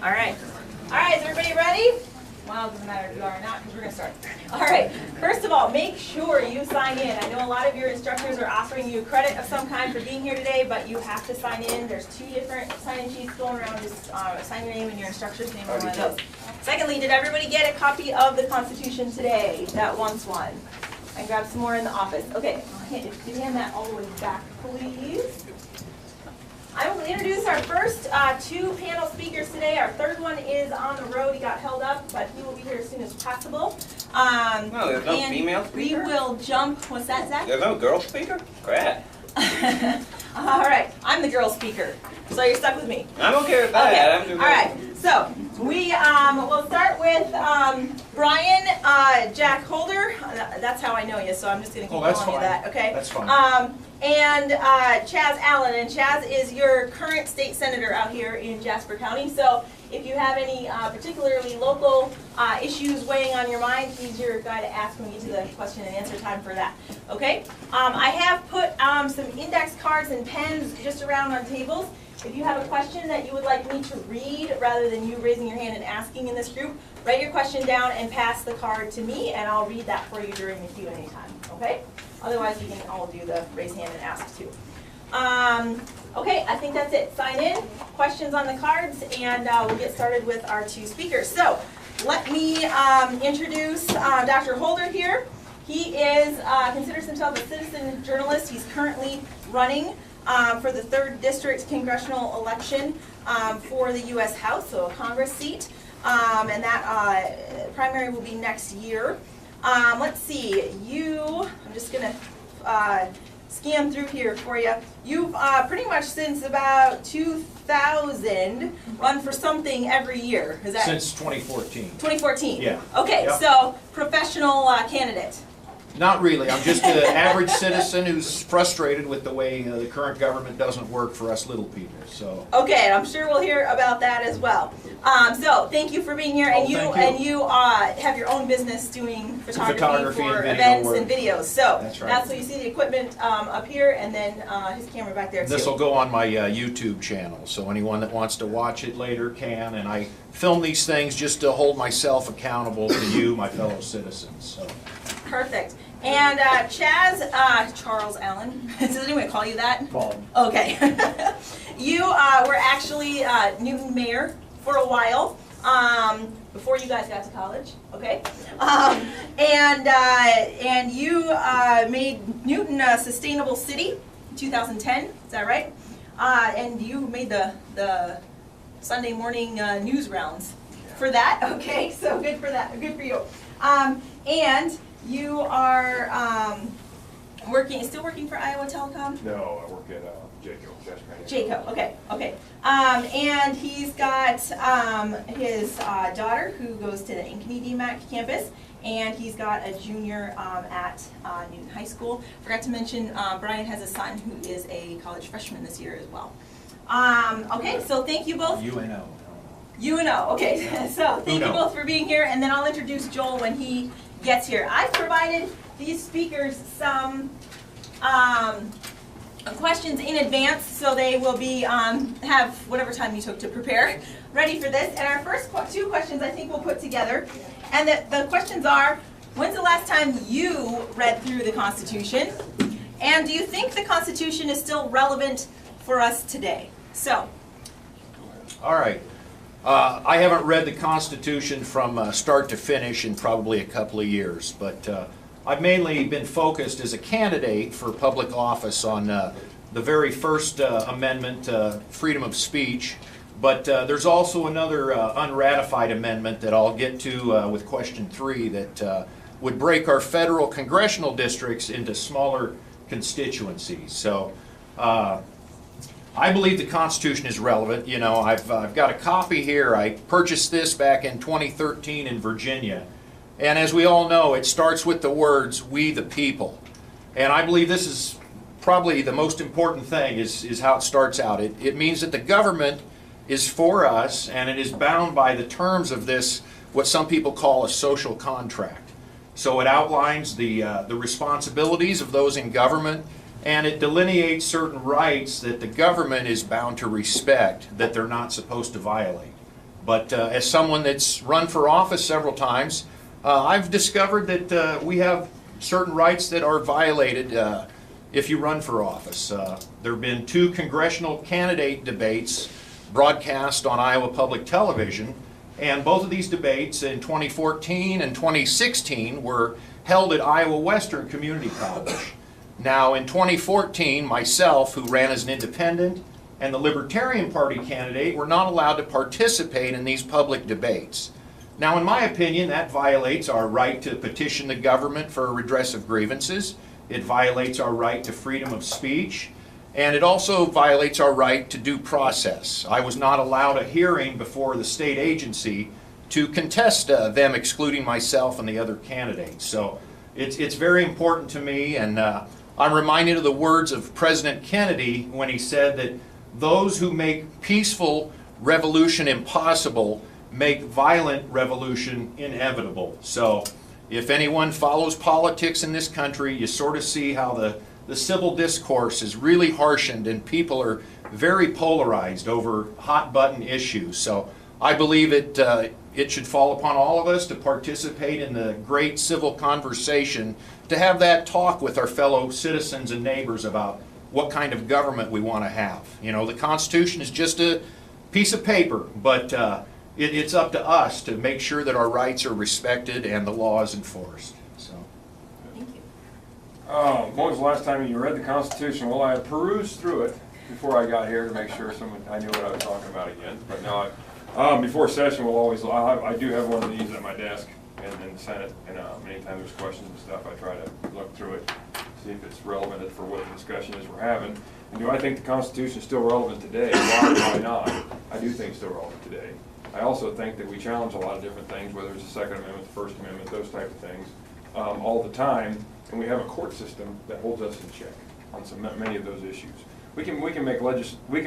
All right. All right, is everybody ready? Well, it doesn't matter if you are or not, because we're going to start. All right. First of all, make sure you sign in. I know a lot of your instructors are offering you credit of some kind for being here today, but you have to sign in. There's 2 different sign-in sheets going around. Just sign your name and your instructor's name on one of those. Secondly, did everybody get a copy of the Constitution today that wants one? I can grab some more in the office. Okay, can you hand that all the way back, please? I will introduce our first 2 panel speakers today. Our third one is on the road. He got held up, but he will be here as soon as possible. No, there's no female speaker? We will jump. What's that, Zach? There's no girl speaker? Crap. All right, I'm the girl speaker, so you're stuck with me. I'm okay with that. Okay. All right, so we will start with Brian Jack Holder. That's how I know you, so I'm just going to keep calling you that. Okay. That's fine. And Chaz Allen, and Chaz is your current state senator out here in Jasper County. So if you have any particularly local issues weighing on your mind, he's your guy to ask when we get to the question and answer time for that. Okay? I have put some index cards and pens just around on tables. If you have a question that you would like me to read rather than you raising your hand and asking in this group, write your question down and pass the card to me, and I'll read that for you during the Q&A time. Okay? Otherwise, you can all do the raise hand and ask too. Okay, I think that's it. Sign in, questions on the cards, and we'll get started with our 2 speakers. So let me introduce Dr. Holder here. He considers himself a citizen journalist. He's currently running for the 3rd District congressional election for the U.S. House, so a Congress seat, and that primary will be next year. Let's see, I'm just going to scan through here for you. You've pretty much since about 2000 run for something every year. Is that Since 2014. 2014? Yeah. Okay, Yep. So professional candidate. Not really. I'm just an average citizen who's frustrated with the way the current government doesn't work for us little people. So. Okay, I'm sure we'll hear about that as well. So thank you for being here, and you have your own business doing photography for and events work. and videos. So that's right. That's so you see the equipment up here, and then his camera back there too. This will go on my YouTube channel, so anyone that wants to watch it later can. And I film these things just to hold myself accountable to you, my fellow citizens. So. Perfect. And Chaz, Charles Allen, does anyone call you that? Paul. Okay. You were actually Newton mayor for a while, before you guys got to college, okay? And you made Newton a sustainable city in 2010, is that right? And you made the Sunday morning news rounds for that, okay? So good for that, good for you. And you are still working for Iowa Telecom? No, I work at Jaco. Jaco, okay. And he's got his daughter who goes to the Ankeny DMACC campus, and he's got a junior at Newton High School. Forgot to mention, Brian has a son who is a college freshman this year as well. Okay, so thank you both. UNO. UNO, okay. So thank you both for being here, and then I'll introduce Joel when he gets here. I've provided these speakers some questions in advance, so they will be have whatever time you took to prepare ready for this. And our first 2 questions I think we'll put together. And the questions are, when's the last time you read through the Constitution? And do you think the Constitution is still relevant for us today? So. All right. I haven't read the Constitution from start to finish in probably a couple of years, but I've mainly been focused as a candidate for public office on the very first amendment, freedom of speech, but there's also another unratified amendment that I'll get to with question 3 that would break our federal congressional districts into smaller constituencies. So I believe the Constitution is relevant. You know, I've got a copy here. I purchased this back in 2013 in Virginia. And as we all know, it starts with the words, "We the people." And I believe this is probably the most important thing is how it starts out. It means that the government is for us, and it is bound by the terms of this, what some people call a social contract. So it outlines the responsibilities of those in government, and it delineates certain rights that the government is bound to respect that they're not supposed to violate. But as someone that's run for office several times, I've discovered that we have certain rights that are violated if you run for office. There have been 2 congressional candidate debates broadcast on Iowa Public Television, and both of these debates in 2014 and 2016 were held at Iowa Western Community College. Now in 2014, myself, who ran as an independent, and the Libertarian Party candidate were not allowed to participate in these public debates. Now in my opinion, that violates our right to petition the government for redress of grievances. It violates our right to freedom of speech, and it also violates our right to due process. I was not allowed a hearing before the state agency to contest them excluding myself and the other candidates. So it's very important to me, and I'm reminded of the words of President Kennedy when he said that those who make peaceful revolution impossible make violent revolution inevitable. So if anyone follows politics in this country, you sort of see how the civil discourse is really harshened and people are very polarized over hot button issues. So I believe it should fall upon all of us to participate in the great civil conversation, to have that talk with our fellow citizens and neighbors about what kind of government we want to have. You know, the Constitution is just a piece of paper, but it's up to us to make sure that our rights are respected and the law is enforced. So. Thank you. When was the last time you read the Constitution? Well, I perused through it before I got here to make sure I knew what I was talking about again. But no, before session, I do have one of these at my desk in the Senate, and anytime there's questions and stuff, I try to look through it, see if it's relevant for what the discussion is we're having. And do I think the Constitution is still relevant today? Why not? I do think it's still relevant today. I also think that we challenge a lot of different things, whether it's the Second Amendment, the First Amendment, those type of things, all the time, and we have a court system that holds us in check on many of those issues. We can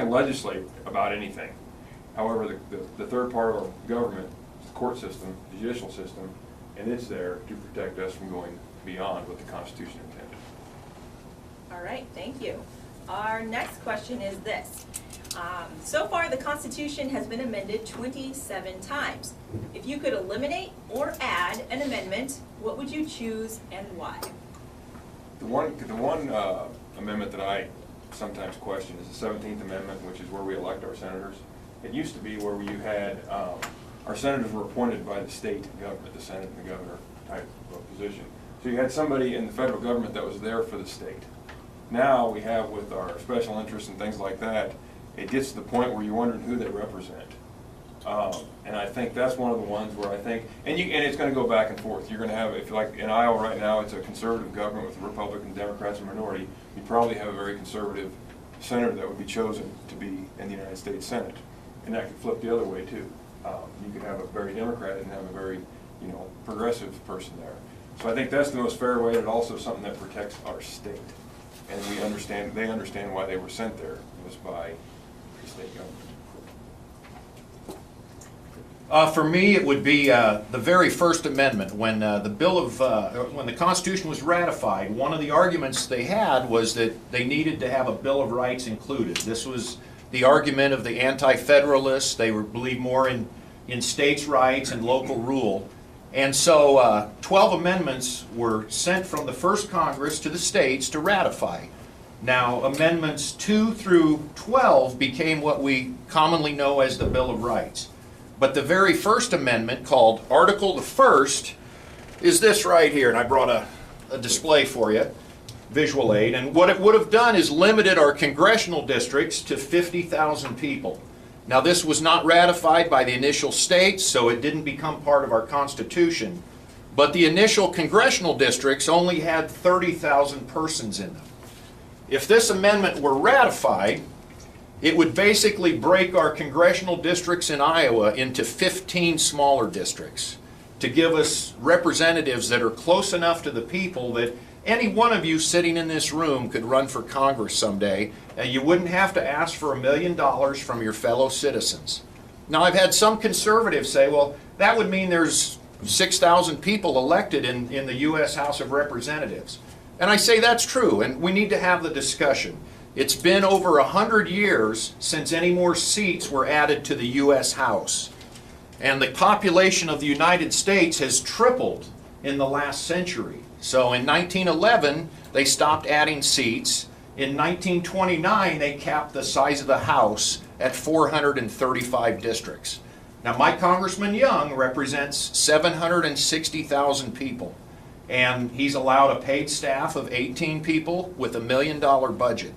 legislate about anything. However, the third part of our government is the court system, the judicial system, and it's there to protect us from going beyond what the Constitution intended. All right, thank you. Our next question is this. So far, the Constitution has been amended 27 times. If you could eliminate or add an amendment, what would you choose and why? The one amendment that I sometimes question is the 17th Amendment, which is where we elect our senators. It used to be where you had our senators were appointed by the state government, the Senate and the governor type of position. So you had somebody in the federal government that was there for the state. Now we have, with our special interests and things like that, it gets to the point where you're wondering who they represent. And I think that's one of the ones where I think, and it's going to go back and forth. You're going to have, if like in Iowa right now, it's a conservative government with Republicans, Democrats, and minority. You probably have a very conservative senator that would be chosen to be in the United States Senate, and that could flip the other way too. You could have a very Democrat and have a very, progressive person there. So I think that's the most fair way, and also something that protects our state. And they understand why they were sent there, was by the state government. For me, it would be the very First Amendment. When when the Constitution was ratified, one of the arguments they had was that they needed to have a Bill of Rights included. This was the argument of the anti-federalists. They believed more in states' rights and local rule. And so 12 amendments were sent from the first Congress to the states to ratify. Now, amendments 2 through 12 became what we commonly know as the Bill of Rights. But the very first amendment, called Article the First, is this right here. And I brought a display for you, visual aid. And what it would have done is limited our congressional districts to 50,000 people. Now, this was not ratified by the initial states, so it didn't become part of our Constitution. But the initial congressional districts only had 30,000 persons in them. If this amendment were ratified, it would basically break our congressional districts in Iowa into 15 smaller districts to give us representatives that are close enough to the people that any one of you sitting in this room could run for Congress someday, and you wouldn't have to ask for $1 million from your fellow citizens. Now, I've had some conservatives say, well, that would mean there's 6,000 people elected in the U.S. House of Representatives. And I say that's true, and we need to have the discussion. It's been over 100 years since any more seats were added to the U.S. House. And the population of the United States has tripled in the last century. So in 1911, they stopped adding seats. In 1929, they capped the size of the House at 435 districts. Now, my Congressman Young represents 760,000 people, and he's allowed a paid staff of 18 people with $1 million budget.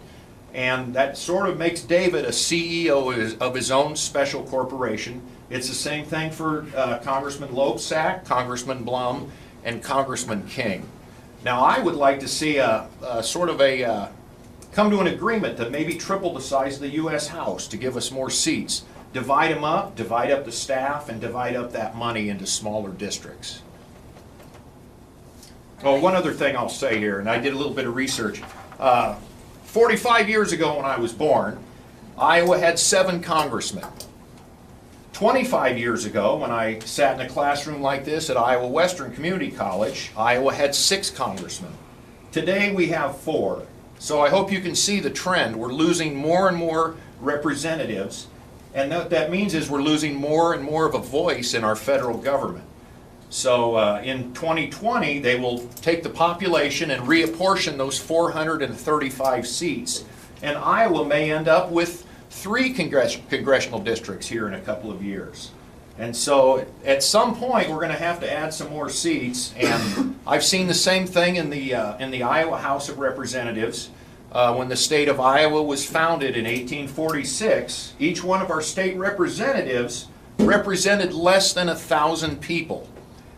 And that sort of makes David a CEO of his own special corporation. It's the same thing for Congressman Loebsack, Congressman Blum, and Congressman King. Now, I would like to see come to an agreement to maybe triple the size of the U.S. House to give us more seats. Divide them up, divide up the staff, and divide up that money into smaller districts. Oh, one other thing I'll say here, and I did a little bit of research. 45 years ago when I was born, Iowa had 7 congressmen. 25 years ago, when I sat in a classroom like this at Iowa Western Community College, Iowa had 6 congressmen. Today we have 4. So I hope you can see the trend. We're losing more and more representatives, and what that means is we're losing more and more of a voice in our federal government. So in 2020, they will take the population and reapportion those 435 seats, and Iowa may end up with 3 congressional districts here in a couple of years. And so at some point, we're going to have to add some more seats, and I've seen the same thing in the Iowa House of Representatives. When the state of Iowa was founded in 1846, each one of our state representatives represented less than 1,000 people.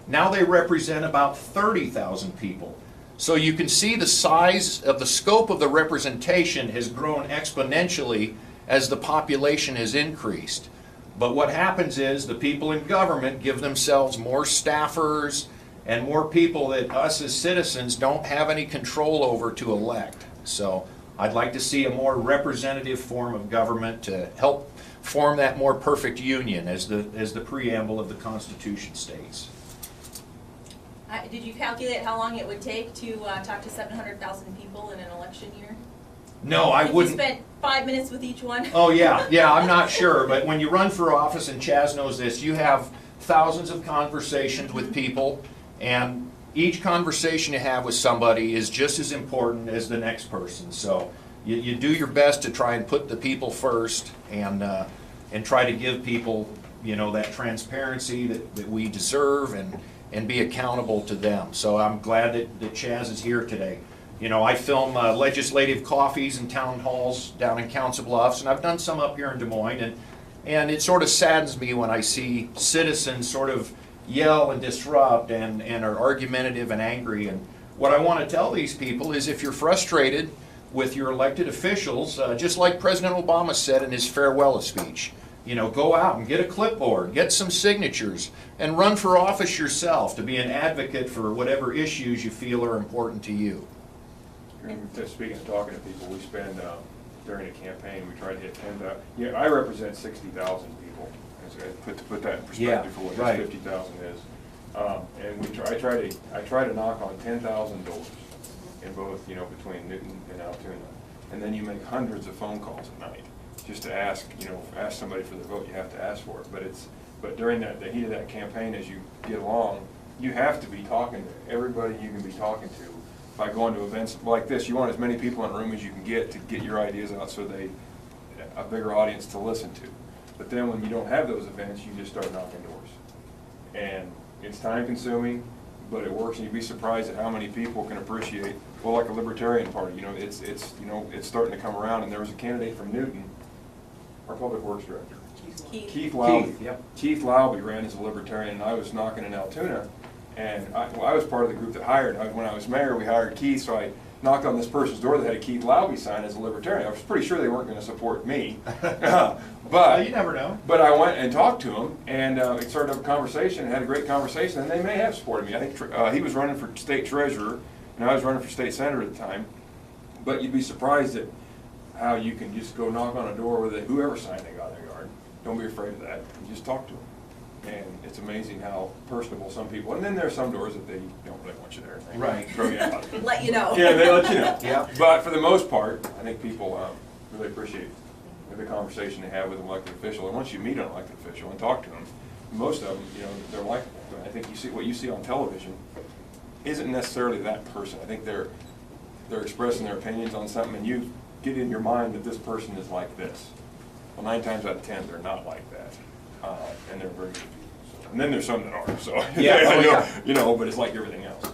Now they represent about 30,000 people. So you can see the size of the scope of the representation has grown exponentially as the population has increased. But what happens is the people in government give themselves more staffers and more people that us as citizens don't have any control over to elect. So I'd like to see a more representative form of government to help form that more perfect union as the preamble of the Constitution states. Did you calculate how long it would take to talk to 700,000 people in an election year? No, I wouldn't. If you spent 5 minutes with each one? Oh yeah, I'm not sure, but when you run for office, and Chaz knows this, you have thousands of conversations with people, and each conversation you have with somebody is just as important as the next person. So you do your best to try and put the people first, and try to give people, that transparency that we deserve, and be accountable to them. So I'm glad that Chaz is here today. I film legislative coffees and town halls down in Council Bluffs, and I've done some up here in Des Moines, and it sort of saddens me when I see citizens sort of yell and disrupt and are argumentative and angry. And what I want to tell these people is, if you're frustrated with your elected officials, just like President Obama said in his farewell speech, go out and get a clipboard, get some signatures, and run for office yourself to be an advocate for whatever issues you feel are important to you. Speaking of talking to people, we spend, during a campaign, we try to hit 10,000. Yeah, I represent 60,000 people. To put that in perspective for what right. 50,000 is. And I try to knock on 10,000 doors in both, between Newton and Altoona. And then you make hundreds of phone calls at night just to ask somebody for their vote. You have to ask for it. But during the heat of that campaign, as you get along, you have to be talking to everybody you can be talking to. By going to events like this, you want as many people in a room as you can get to get your ideas out, so a bigger audience to listen to. But then when you don't have those events, you just start knocking doors. And it's time consuming, but it works, and you'd be surprised at how many people can appreciate, well, like a Libertarian Party, it's starting to come around. And there was a candidate from Newton, our Public Works Director, Keith Laube. Keith Laube ran as a Libertarian, and I was knocking in Altoona. And I was part of the group that hired. When I was mayor, we hired Keith, so I knocked on this person's door that had a Keith Laube sign as a Libertarian. I was pretty sure they weren't going to support me. But you never know. But I went and talked to him, and we started up a conversation, and had a great conversation, and they may have supported me. I think he was running for state treasurer, and I was running for state senator at the time. But you'd be surprised at how you can just go knock on a door with whoever sign they got in their yard. Don't be afraid of that. And just talk to them. And it's amazing how personable some people, and then there are some doors that they don't really want you there. They right. Throw you out. Let you know. Yeah, they let you know. Yeah. But for the most part, I think people really appreciate the conversation they have with an elected official. And once you meet an elected official and talk to them, most of them, you know, they're likable. I think you see, what you see on television isn't necessarily that person. I think they're expressing their opinions on something, and you get in your mind that this person is like this. Well, 9 times out of 10, they're not like that, and they're very good people. So, and then there's some that are. So Yeah. you know, but it's like everything else.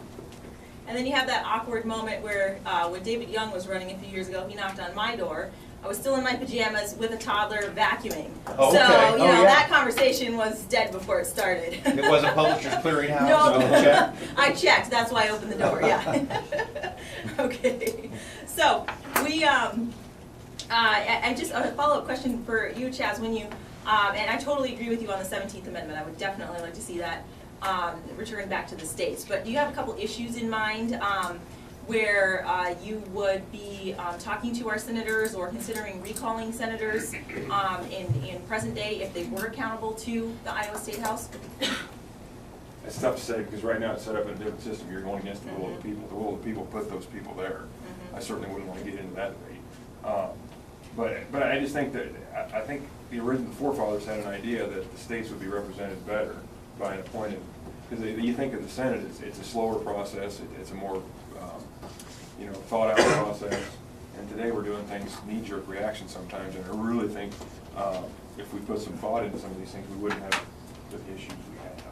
And then you have that awkward moment where when David Young was running a few years ago, he knocked on my door. I was still in my pajamas with a toddler vacuuming. Oh, So, okay. you Oh, know, yeah. that conversation was dead before it started. It wasn't Publishers Clearinghouse? No. Check? I checked, that's why I opened the door, yeah. Okay, so we, I just, a follow-up question for you, Chaz, when you, and I totally agree with you on the 17th Amendment, I would definitely like to see that returned back to the states, but do you have a couple issues in mind where you would be talking to our senators or considering recalling senators in present day if they were accountable to the Iowa State House? It's tough to say because right now it's set up in a different system. You're going against the will of the people. The will of the people put those people there. I certainly wouldn't want to get into that debate. But I just think that I think the original forefathers had an idea that the states would be represented better by an appointed. Because you think of the Senate, it's a slower process. It's a more you know, thought out process. And today we're doing things knee-jerk reaction sometimes. And I really think if we put some thought into some of these things, we wouldn't have the issues we have.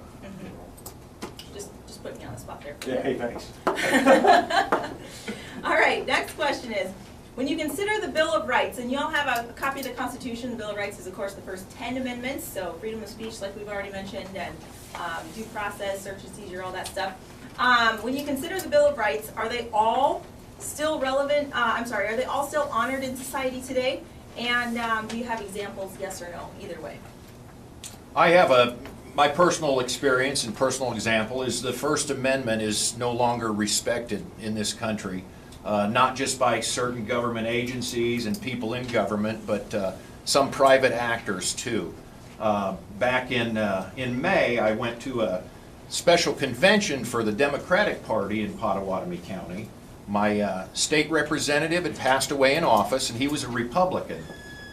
You know. Just putting me on the spot there. Yeah. Hey, thanks. All right, next question is, when you consider the Bill of Rights, and you all have a copy of the Constitution, the Bill of Rights is of course the first 10 amendments, so freedom of speech like we've already mentioned, and due process, search and seizure, all that stuff. When you consider the Bill of Rights, are they all still relevant, are they all still honored in society today? And do you have examples, yes or no, either way? I have my personal experience and personal example is the First Amendment is no longer respected in this country, not just by certain government agencies and people in government, but some private actors too. Back in May, I went to a special convention for the Democratic Party in Pottawatomie County. My state representative had passed away in office, and he was a Republican.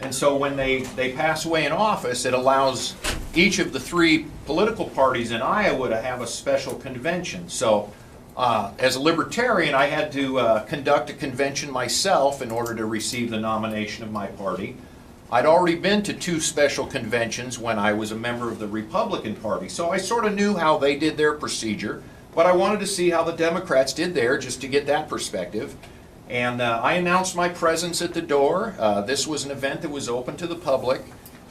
And so when they pass away in office, it allows each of the 3 political parties in Iowa to have a special convention. So as a libertarian, I had to conduct a convention myself in order to receive the nomination of my party. I'd already been to 2 special conventions when I was a member of the Republican Party, so I sort of knew how they did their procedure, but I wanted to see how the Democrats did there just to get that perspective. And I announced my presence at the door. This was an event that was open to the public,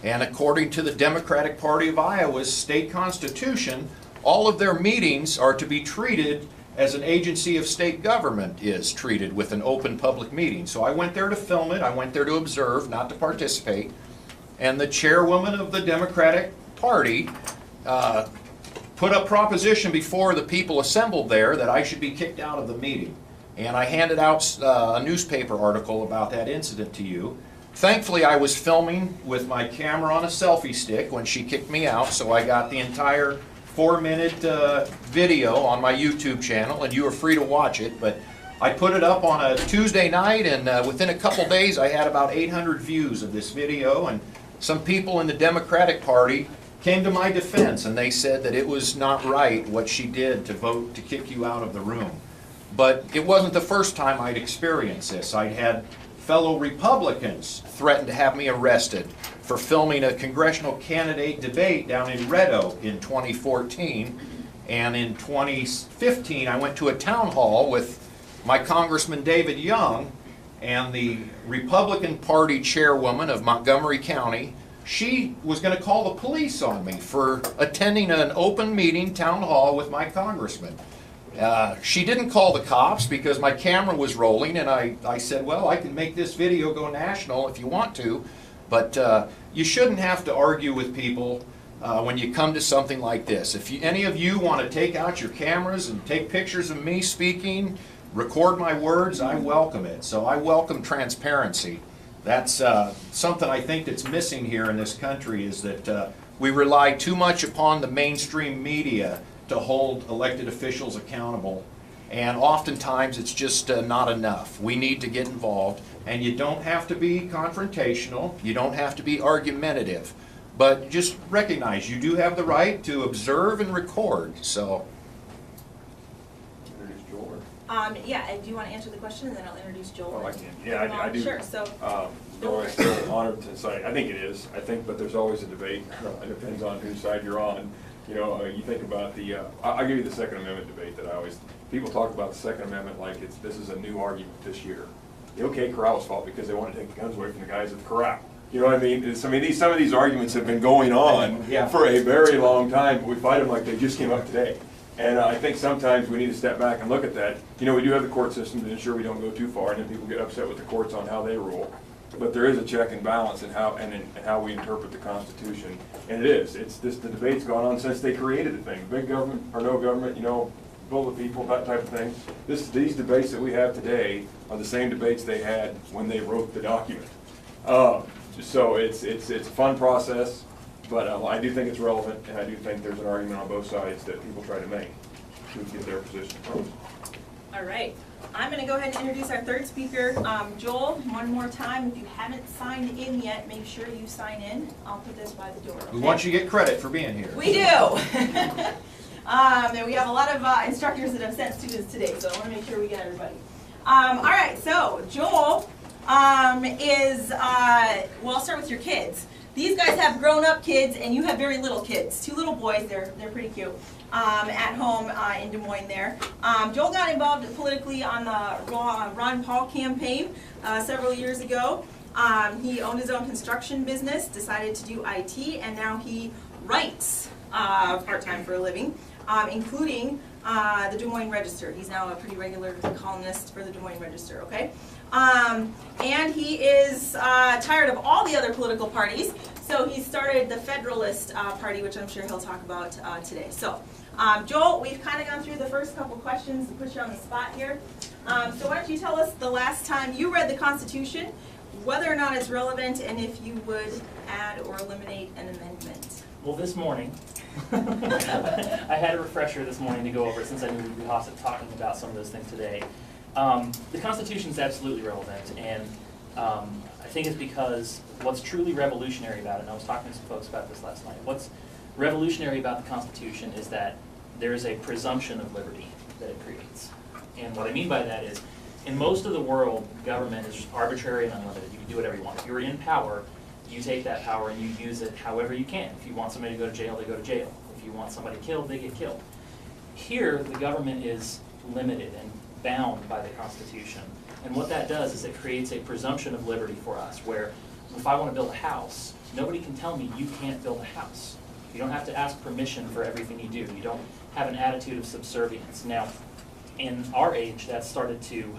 and according to the Democratic Party of Iowa's state constitution, all of their meetings are to be treated as an agency of state government is treated with an open public meeting. So I went there to film it, I went there to observe, not to participate. And the chairwoman of the Democratic Party put a proposition before the people assembled there that I should be kicked out of the meeting. And I handed out a newspaper article about that incident to you. Thankfully, I was filming with my camera on a selfie stick when she kicked me out, so I got the entire 4-minute video on my YouTube channel, and you are free to watch it. But I put it up on a Tuesday night, and within a couple days I had about 800 views of this video, and some people in the Democratic Party came to my defense, and they said that it was not right what she did to vote to kick you out of the room. But it wasn't the first time I'd experienced this. I'd had fellow Republicans threaten to have me arrested for filming a congressional candidate debate down in Red Oak in 2014. And in 2015, I went to a town hall with my Congressman David Young and the Republican Party chairwoman of Montgomery County. She was going to call the police on me for attending an open meeting town hall with my congressman. She didn't call the cops because my camera was rolling, and I said, well, I can make this video go national if you want to, but you shouldn't have to argue with people when you come to something like this. If any of you want to take out your cameras and take pictures of me speaking, record my words, I welcome it. So I welcome transparency. That's something I think that's missing here in this country, is that we rely too much upon the mainstream media to hold elected officials accountable, and oftentimes it's just not enough. We need to get involved, and you don't have to be confrontational, you don't have to be argumentative, But just recognize, you do have the right to observe and record, so. Introduce Joel. Yeah, and do you want to answer the question, and then I'll introduce Joel? Oh, I can. Yeah, I do. Sure, so. No, I'm still honored to say, I think it is. I think, but there's always a debate. It depends on whose side you're on. You know, you think about the, I'll give you the Second Amendment debate that I always, people talk about the Second Amendment like this is a new argument this year. The OK Corral's fault because they want to take the guns away from the guys at the corral. You know what I mean? Some of these arguments have been going on for a very long time, but we fight them like they just came up today. And I think sometimes we need to step back and look at that. You know, we do have the court system to ensure we don't go too far, and then people get upset with the courts on how they rule. But there is a check and balance in how we interpret the Constitution, and it is. The debate's gone on since they created the thing. Big government or no government, you know, vote with people, that type of thing. These debates that we have today are the same debates they had when they wrote the document. So it's a fun process, but I do think it's relevant, and I do think there's an argument on both sides that people try to make to get their position across. All right, I'm going to go ahead and introduce our third speaker. Joel, one more time, if you haven't signed in yet, make sure you sign in. I'll put this by the door. We want you to get credit for being here. We do. And we have a lot of instructors that have sent students today, so I want to make sure we get everybody. All right, so Joel well, I'll start with your kids. These guys have grown-up kids, and you have very little kids. 2 little boys, they're pretty cute, at home in Des Moines there. Joel got involved politically on the Ron Paul campaign several years ago. He owned his own construction business, decided to do IT, and now he writes part-time for a living, including the Des Moines Register. He's now a pretty regular columnist for the Des Moines Register, okay? And he is tired of all the other political parties, so he started the Federalist Party, which I'm sure he'll talk about today. So, Joel, we've kind of gone through the first couple questions to put you on the spot here. So why don't you tell us the last time you read the Constitution, whether or not it's relevant, and if you would add or eliminate an amendment. Well, this morning, I had a refresher this morning to go over it since I knew we'd be talking about some of those things today. The Constitution is absolutely relevant, and I think it's because what's truly revolutionary about it, and I was talking to some folks about this last night, what's revolutionary about the Constitution is that there is a presumption of liberty that it creates. And what I mean by that is, in most of the world, government is just arbitrary and unlimited. You can do whatever you want. If you're in power, you take that power and you use it however you can. If you want somebody to go to jail, they go to jail. If you want somebody killed, they get killed. Here, the government is limited and bound by the Constitution. And what that does is it creates a presumption of liberty for us, where if I want to build a house, nobody can tell me you can't build a house. You don't have to ask permission for everything you do. You don't have an attitude of subservience. Now, in our age, that's started to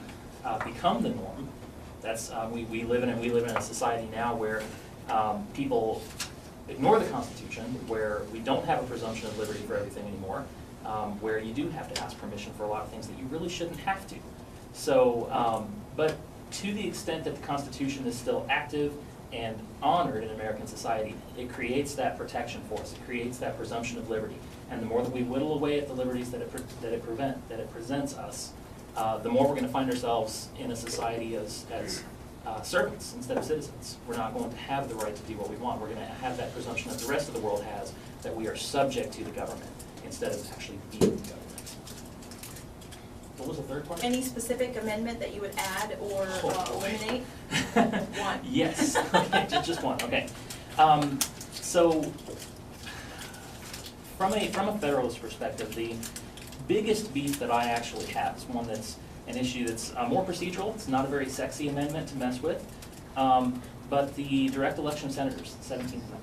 become the norm. That's we live in a society now where people ignore the Constitution, where we don't have a presumption of liberty for everything anymore, where you do have to ask permission for a lot of things that you really shouldn't have to. So, but to the extent that the Constitution is still active and honored in American society, it creates that protection for us. It creates that presumption of liberty. And the more that we whittle away at the liberties that it presents us, the more we're going to find ourselves in a society as servants instead of citizens. We're not going to have the right to do what we want. We're going to have that presumption that the rest of the world has, that we are subject to the government instead of actually being the government. What was the third part? Any specific amendment that you would add or eliminate? One. Yes. Okay, just one. Okay. So, from a Federalist perspective, the biggest beef that I actually have is one that's an issue that's more procedural. It's not a very sexy amendment to mess with, but the direct election of senators, the 17th Amendment.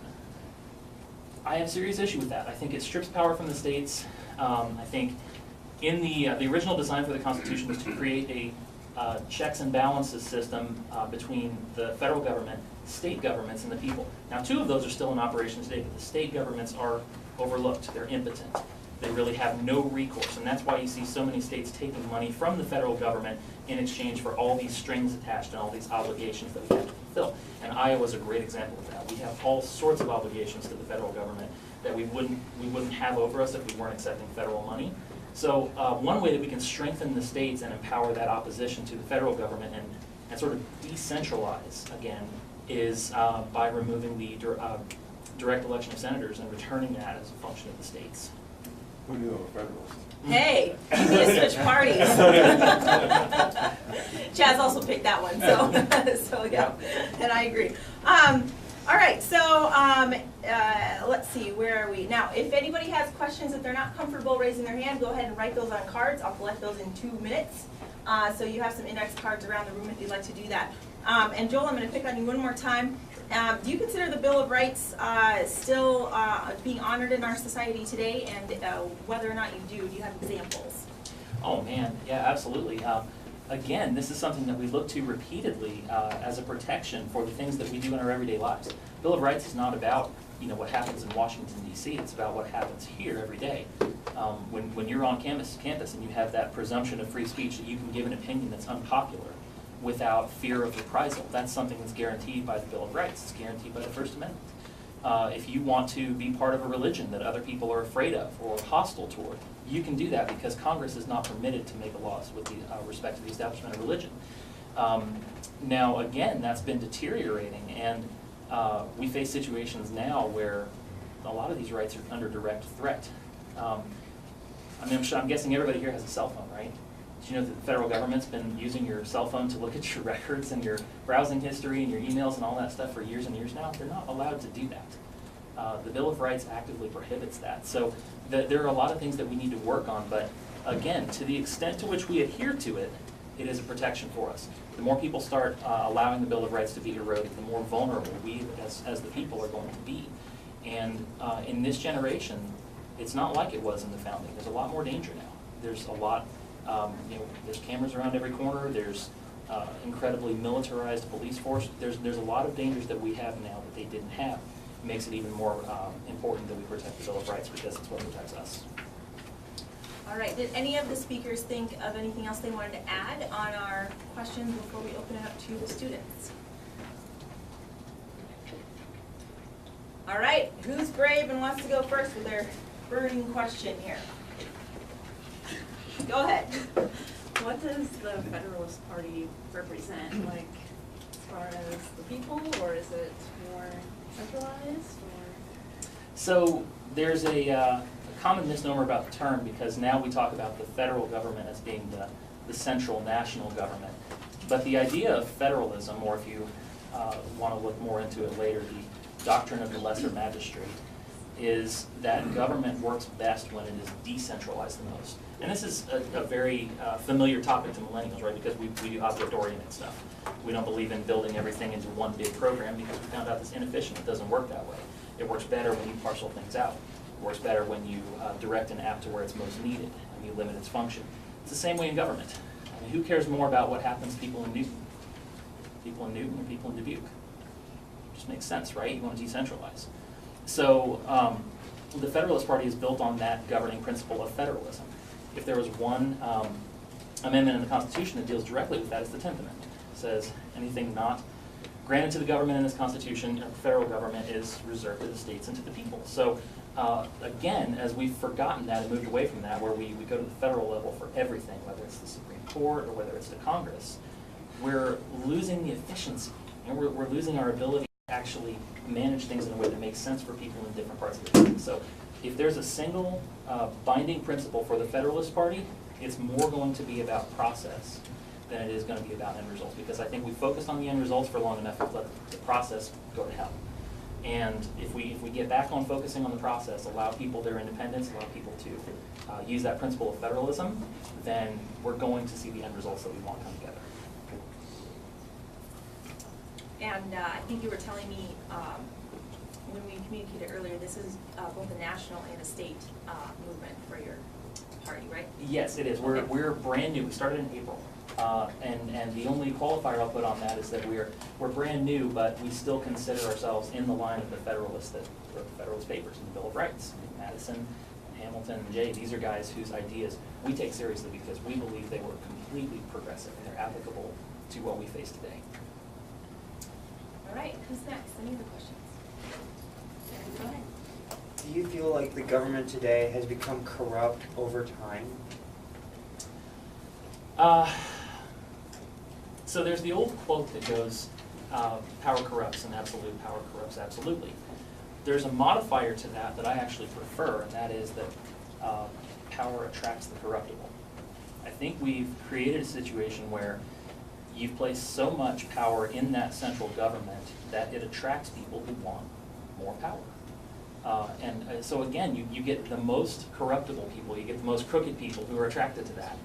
I have serious issue with that. I think it strips power from the states. I think in the original design for the Constitution was to create a checks and balances system between the federal government, state governments, and the people. Now, 2 of those are still in operation today, but the state governments are overlooked. They're impotent. They really have no recourse, and that's why you see so many states taking money from the federal government in exchange for all these strings attached and all these obligations that we have to fulfill. And Iowa's a great example of that. We have all sorts of obligations to the federal government that we wouldn't have over us if we weren't accepting federal money. So one way that we can strengthen the states and empower that opposition to the federal government and sort of decentralize again is by removing the direct election of senators and returning that as a function of the states. Who knew I'm a Federalist? Hey, you need to switch parties. Chaz also picked that one, so yeah, and I agree. All right, so let's see, where are we? Now, if anybody has questions, if they're not comfortable raising their hand, go ahead and write those on cards. I'll collect those in 2 minutes. So you have some index cards around the room if you'd like to do that. And Joel, I'm going to pick on you one more time. Do you consider the Bill of Rights still being honored in our society today? And whether or not you do you have examples? Oh man, yeah, absolutely. Again, this is something that we look to repeatedly as a protection for the things that we do in our everyday lives. Bill of Rights is not about what happens in Washington, D.C. It's about what happens here every day. When you're on campus and you have that presumption of free speech that you can give an opinion that's unpopular without fear of reprisal, that's something that's guaranteed by the Bill of Rights. It's guaranteed by the First Amendment. If you want to be part of a religion that other people are afraid of or hostile toward, you can do that because Congress is not permitted to make laws with respect to the establishment of religion. Now, again, that's been deteriorating, and we face situations now where a lot of these rights are under direct threat. I'm guessing everybody here has a cell phone, right? Did you know that the federal government's been using your cell phone to look at your records and your browsing history and your emails and all that stuff for years and years now? They're not allowed to do that. The Bill of Rights actively prohibits that. So there are a lot of things that we need to work on, but again, to the extent to which we adhere to it, it is a protection for us. The more people start allowing the Bill of Rights to be eroded, the more vulnerable we as the people are going to be. And in this generation, it's not like it was in the founding. There's a lot more danger now. There's a lot, there's cameras around every corner. There's incredibly militarized police force. There's a lot of dangers that we have now that they didn't have. It makes it even more important that we protect the Bill of Rights because it's what protects us. All right, did any of the speakers think of anything else they wanted to add on our questions before we open it up to the students? All right, who's brave and wants to go first with their burning question here? Go ahead. What does the Federalist Party represent, like, as far as the people, or is it more centralized, or? So there's a common misnomer about the term because now we talk about the federal government as being the central national government. But the idea of federalism, or if you want to look more into it later, the doctrine of the lesser magistrate, is that government works best when it is decentralized the most. And this is a very familiar topic to millennials, right? Because we do object-oriented stuff. We don't believe in building everything into one big program because we found out it's inefficient. It doesn't work that way. It works better when you parcel things out. It works better when you direct an app to where it's most needed and you limit its function. It's the same way in government. I mean, who cares more about what happens to people in Newton? People in Newton or people in Dubuque? It just makes sense, right? You want to decentralize. So the Federalist Party is built on that governing principle of federalism. If there was one amendment in the Constitution that deals directly with that, it's the 10th Amendment. It says anything not granted to the government in this Constitution, the federal government is reserved to the states and to the people. So again, as we've forgotten that and moved away from that, where we go to the federal level for everything, whether it's the Supreme Court or whether it's the Congress, we're losing the efficiency. We're losing our ability to actually manage things in a way that makes sense for people in different parts of the country. So if there's a single binding principle for the Federalist Party, it's more going to be about process than it is going to be about end results, because I think we focused on the end results for long enough to let the process go to hell. And if we get back on focusing on the process, allow people their independence, allow people to use that principle of federalism, then we're going to see the end results that we want come together. And I think you were telling me when we communicated earlier, this is both a national and a state movement for your party, right? Yes, it is. We're brand new. We started in April. And the only qualifier I'll put on that is that we're brand new, but we still consider ourselves in the line of the Federalists that wrote the Federalist Papers and the Bill of Rights. Madison, Hamilton, and Jay, these are guys whose ideas we take seriously because we believe they were completely progressive and they're applicable to what we face today. All right, who's next? Any other questions? Go ahead. Do you feel like the government today has become corrupt over time? So there's the old quote that goes, power corrupts and absolute power corrupts absolutely. There's a modifier to that that I actually prefer, and that is that power attracts the corruptible. I think we've created a situation where you've placed so much power in that central government that it attracts people who want more power. So again, you get the most corruptible people, you get the most crooked people who are attracted to that.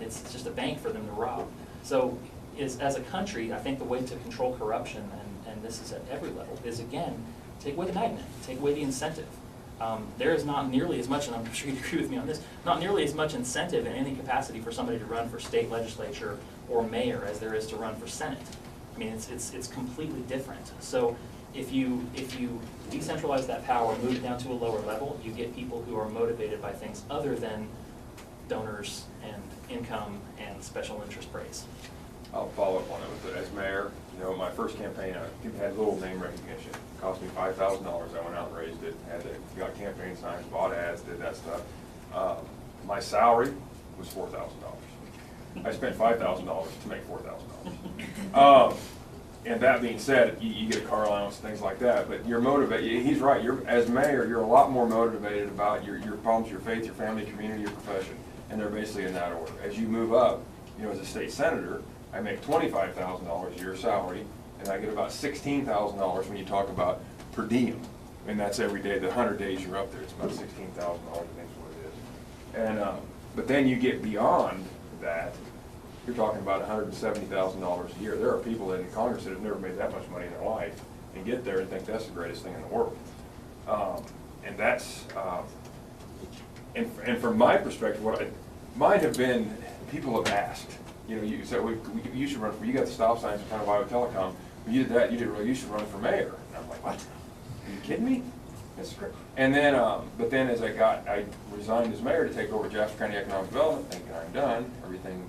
It's just a bank for them to rob. So as a country, I think the way to control corruption, and this is at every level, is again, take away the magnet, take away the incentive. There is not nearly as much, and I'm sure you'd agree with me on this, not nearly as much incentive in any capacity for somebody to run for state legislature or mayor as there is to run for Senate. I mean, it's completely different. So if you decentralize that power, move it down to a lower level, you get people who are motivated by things other than donors and income and special interest praise. I'll follow up on it with it. As mayor, you know, my first campaign, I had little name recognition. It cost me $5,000. I went out and raised it, got campaign signs, bought ads, did that stuff. My salary was $4,000. I spent $5,000 to make $4,000. And that being said, you get a car allowance, things like that, but you're motivated. He's right. As mayor, you're a lot more motivated about your problems, your faith, your family, community, your profession, and they're basically in that order. As you move up, you know, as a state senator, I make $25,000 a year salary, and I get about $16,000 when you talk about per diem, and that's every day. The 100 days you're up there, it's about $16,000. I think is what it is. And but then you get beyond that. You're talking about $170,000 a year. There are people in Congress that have never made that much money in their life and get there and think that's the greatest thing in the world. And that's, and from my perspective, might have been, people have asked, you know, you said, you should run for, you got the stop signs in front of Iowa Telecom, you did that, you should run for mayor. And I'm like, what? Are you kidding me? That's great. And then, but then as I resigned as mayor to take over Jasper County Economic Development, thinking I'm done, everything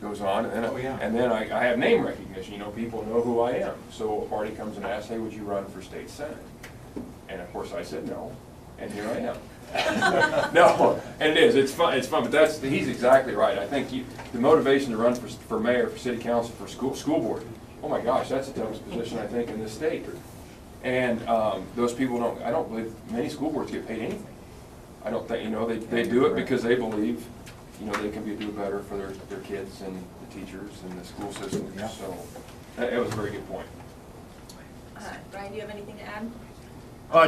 goes on, and then, and then I have name recognition. You know, people know who I am. So a party comes and asks, hey, would you run for state senate? And of course I said no, and here I am. No, and it is. It's fun. It's fun. But he's exactly right. I think the motivation to run for mayor, for city council, for school board. Oh my gosh, that's the toughest position I think in this state. And those people don't. I don't believe many school boards get paid anything. I don't think, you know, they do it because they believe, you know, they can do better for their kids and the teachers and the school system. Yeah. So that was a very good point. Brian, do you have anything to add?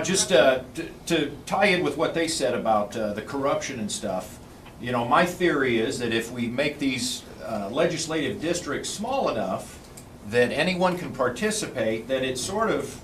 Just to tie in with what they said about the corruption and stuff, you know, my theory is that if we make these legislative districts small enough that anyone can participate, that it sort of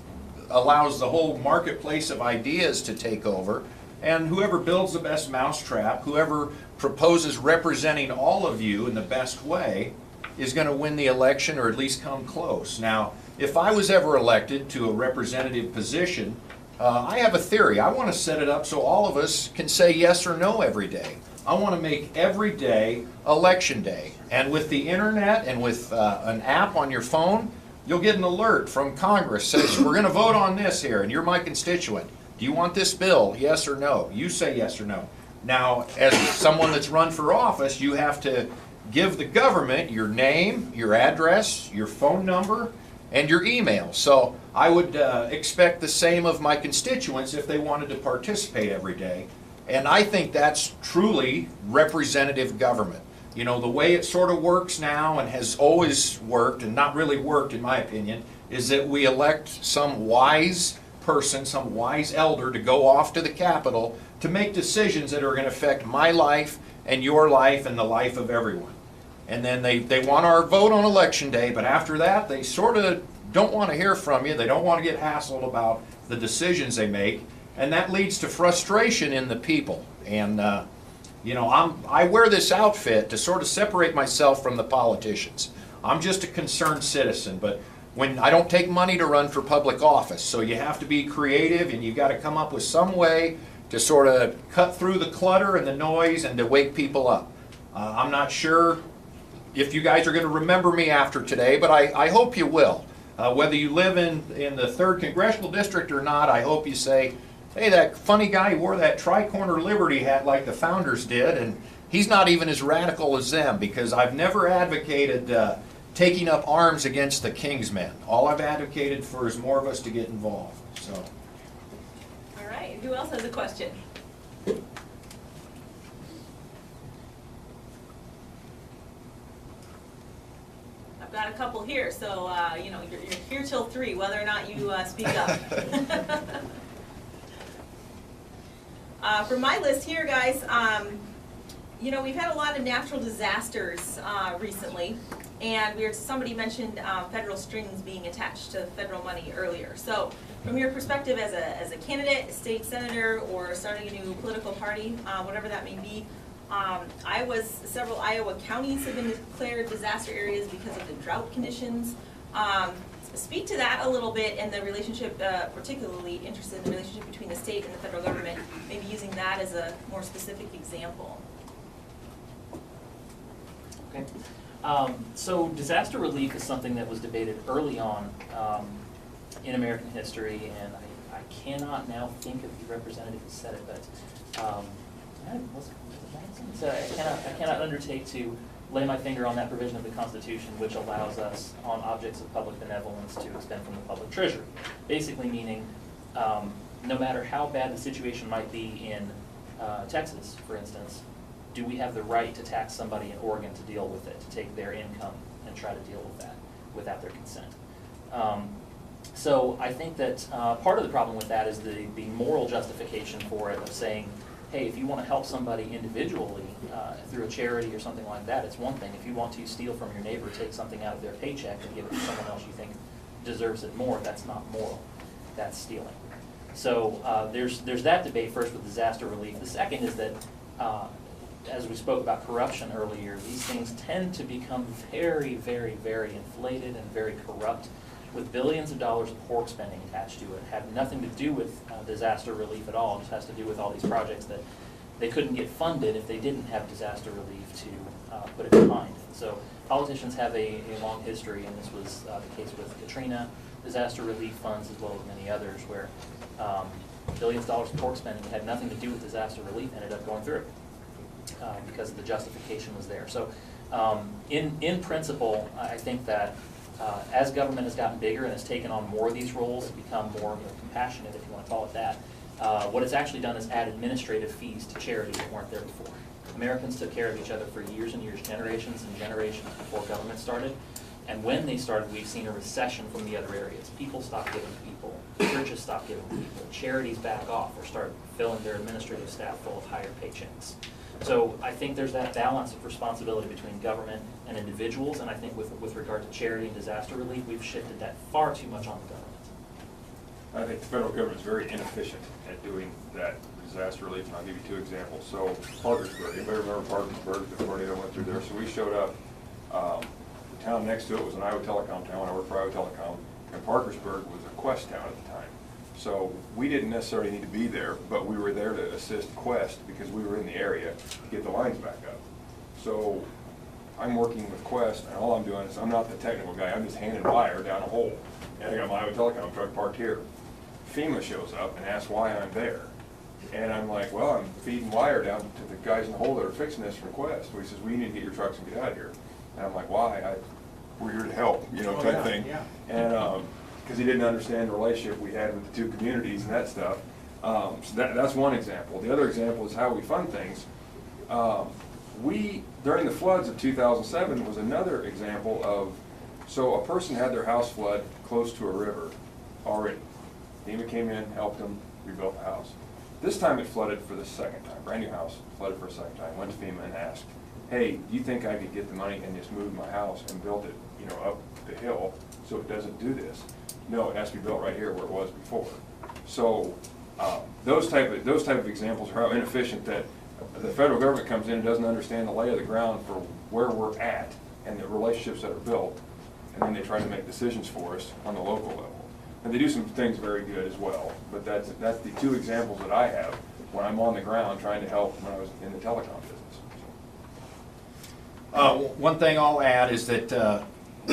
allows the whole marketplace of ideas to take over, and whoever builds the best mousetrap, whoever proposes representing all of you in the best way, is going to win the election or at least come close. Now, if I was ever elected to a representative position, I have a theory. I want to set it up so all of us can say yes or no every day. I want to make every day election day. And with the internet and with an app on your phone, you'll get an alert from Congress says, we're going to vote on this here, and you're my constituent. Do you want this bill? Yes or no? You say yes or no. Now, as someone that's run for office, you have to give the government your name, your address, your phone number, and your email. So I would expect the same of my constituents if they wanted to participate every day. And I think that's truly representative government. You know, the way it sort of works now and has always worked, and not really worked in my opinion, is that we elect some wise person, some wise elder to go off to the Capitol to make decisions that are going to affect my life and your life and the life of everyone. And then they want our vote on election day, but after that they sort of don't want to hear from you. They don't want to get hassled about the decisions they make, and that leads to frustration in the people. And you know, I wear this outfit to sort of separate myself from the politicians. I'm just a concerned citizen, but when I don't take money to run for public office, so you have to be creative and you've got to come up with some way to sort of cut through the clutter and the noise and to wake people up. I'm not sure if you guys are going to remember me after today, but I hope you will. Whether you live in the 3rd Congressional District or not, I hope you say, hey, that funny guy who wore that tri-corner Liberty hat like the founders did, and he's not even as radical as them, because I've never advocated taking up arms against the King's men. All I've advocated for is more of us to get involved. So right, who else has a question? I've got a couple here, so, you know, you're here till 3, whether or not you speak up. For my list here, guys, you know, we've had a lot of natural disasters recently, and somebody mentioned federal strings being attached to federal money earlier. So, from your perspective as a candidate, a state senator, or starting a new political party, whatever that may be, several Iowa counties have been declared disaster areas because of the drought conditions. Speak to that a little bit and the relationship, particularly interested in the relationship between the state and the federal government, maybe using that as a more specific example. Okay. So disaster relief is something that was debated early on in American history, and I cannot now think of the representative who said it, but I cannot undertake to lay my finger on that provision of the Constitution which allows us, on objects of public benevolence, to expend from the public treasury. Basically meaning, no matter how bad the situation might be in Texas, for instance, do we have the right to tax somebody in Oregon to deal with it, to take their income and try to deal with that without their consent? So I think that part of the problem with that is the moral justification for it, of saying, hey, if you want to help somebody individually through a charity or something like that, it's one thing. If you want to steal from your neighbor, take something out of their paycheck and give it to someone else you think deserves it more, that's not moral. That's stealing. So there's that debate first with disaster relief. The second is that, as we spoke about corruption earlier, these things tend to become very, very, very inflated and very corrupt, with billions of dollars of pork spending attached to it. Had nothing to do with disaster relief at all. It just has to do with all these projects that they couldn't get funded if they didn't have disaster relief to put it behind. So politicians have a long history, and this was the case with Katrina, disaster relief funds, as well as many others, where billions of dollars of pork spending that had nothing to do with disaster relief ended up going through because the justification was there. So in principle, I think that as government has gotten bigger and has taken on more of these roles, become more compassionate, if you want to call it that, what it's actually done is add administrative fees to charities that weren't there before. Americans took care of each other for years and years, generations and generations before government started. And when they started, we've seen a recession from the other areas. People stopped giving to people, churches stopped giving to people, charities back off or start filling their administrative staff full of higher paychecks. So I think there's that balance of responsibility between government and individuals, and I think with regard to charity and disaster relief, we've shifted that far too much on the government. I think the federal government is very inefficient at doing that disaster relief, and I'll give you 2 examples. So Parkersburg, anybody remember Parkersburg, the tornado went through there? So we showed up, the town next to it was an Iowa Telecom town, I worked for Iowa Telecom, and Parkersburg was a Quest town at the time. So we didn't necessarily need to be there, but we were there to assist Quest because we were in the area to get the lines back up. So I'm working with Quest, and all I'm doing is, I'm not the technical guy, I'm just handing wire down a hole. And I got my Iowa Telecom truck parked here. FEMA shows up and asks why I'm there. And I'm like, well, I'm feeding wire down to the guys in the hole that are fixing this from Quest. So he says, we need to get your trucks and get out of here. And I'm like, why? We're here to help, type thing. Yeah. And because he didn't understand the relationship we had with the 2 communities and that stuff. So that's one example. The other example is how we fund things. During the floods of 2007 was another example of, so a person had their house flood close to a river already. FEMA came in, helped them, rebuilt the house. This time it flooded for the second time, brand new house, flooded for a second time, went to FEMA and asked, hey, do you think I could get the money and just move my house and build it, up the hill so it doesn't do this? No, it has to be built right here where it was before. So those type of examples are how inefficient that the federal government comes in and doesn't understand the lay of the ground for where we're at and the relationships that are built, and then they try to make decisions for us on the local level. And they do some things very good as well, but that's the 2 examples that I have when I'm on the ground trying to help when I was in the telecom business. One thing I'll add is that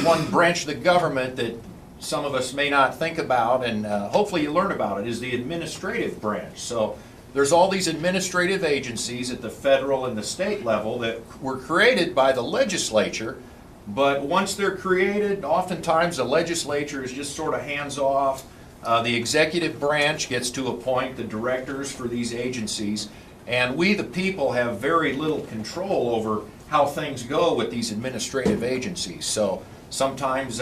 one branch of the government that some of us may not think about, and hopefully you learn about it, is the administrative branch. So there's all these administrative agencies at the federal and the state level that were created by the legislature, but once they're created, oftentimes the legislature is just sort of hands off. The executive branch gets to appoint the directors for these agencies, and we, the people, have very little control over how things go with these administrative agencies. So sometimes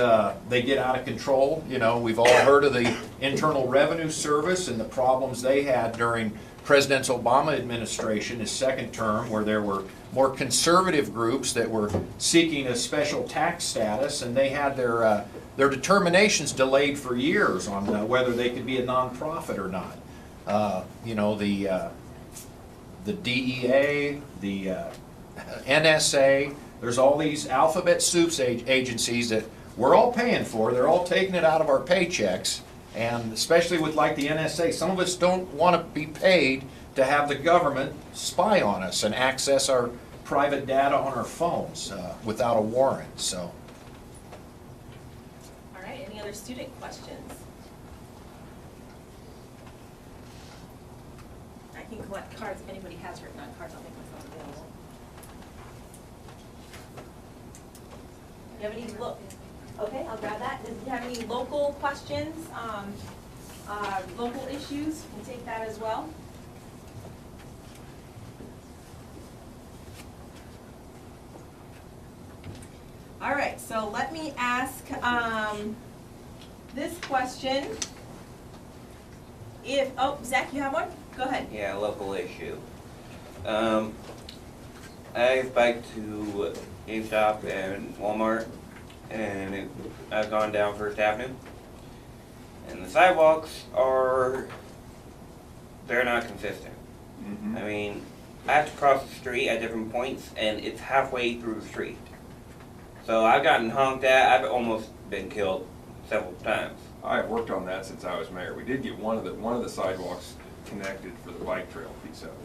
they get out of control. You know, we've all heard of the Internal Revenue Service and the problems they had during President Obama administration, his second term, where there were more conservative groups that were seeking a special tax status, and they had their determinations delayed for years on whether they could be a nonprofit or not. You know, the DEA, the NSA, there's all these alphabet soup agencies that we're all paying for. They're all taking it out of our paychecks. And especially with like the NSA, some of us don't want to be paid to have the government spy on us and access our private data on our phones without a warrant. So. All right, any other student questions? I can collect cards if anybody has written on cards. I'll make myself available. Do you have any Okay, I'll grab that. Do you have any local questions, local issues? You can take that as well. All right, so let me ask this question. Zach, you have one? Go ahead. Yeah, local issue. I've biked to GameStop and Walmart, and I've gone down First Avenue, and the sidewalks they're not consistent. I mean, I have to cross the street at different points, and it's halfway through the street. So I've gotten honked at. I've almost been killed several times. I've worked on that since I was mayor. We did get one of the sidewalks connected for the bike trail piece of it.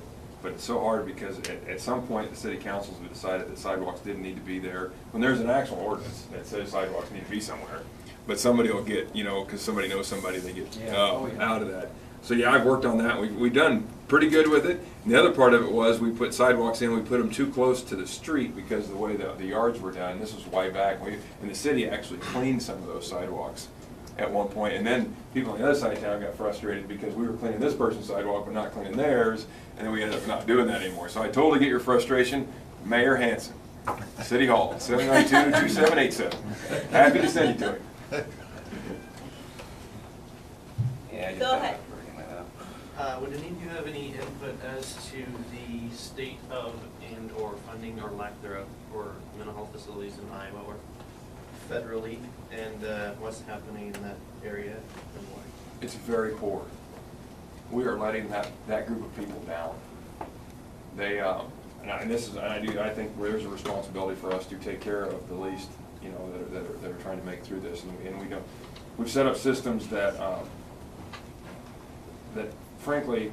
But it's so hard because at some point the city councils have decided that sidewalks didn't need to be there when there's an actual ordinance that says sidewalks need to be somewhere. But somebody will get, you know, because somebody knows somebody, they get out of that. So yeah, I've worked on that. We've done pretty good with it. And the other part of it was we put sidewalks in. We put them too close to the street because of the way the yards were done. This was way back. And the city actually cleaned some of those sidewalks at one point, and then people on the other side of town got frustrated because we were cleaning this person's sidewalk but not cleaning theirs, and then we ended up not doing that anymore. So I totally get your frustration. Mayor Hanson, City Hall, 792-2787. Happy to send you to him. Yeah, I just Go have ahead. to bring that up. Would any of you have any input as to the state of and/or funding or lack thereof for mental health facilities in Iowa or federally, and what's happening in that area and why? It's very poor. We are letting that group of people down. They I think there's a responsibility for us to take care of the least, you know, that are trying to make it through this, and we don't. We've set up systems that frankly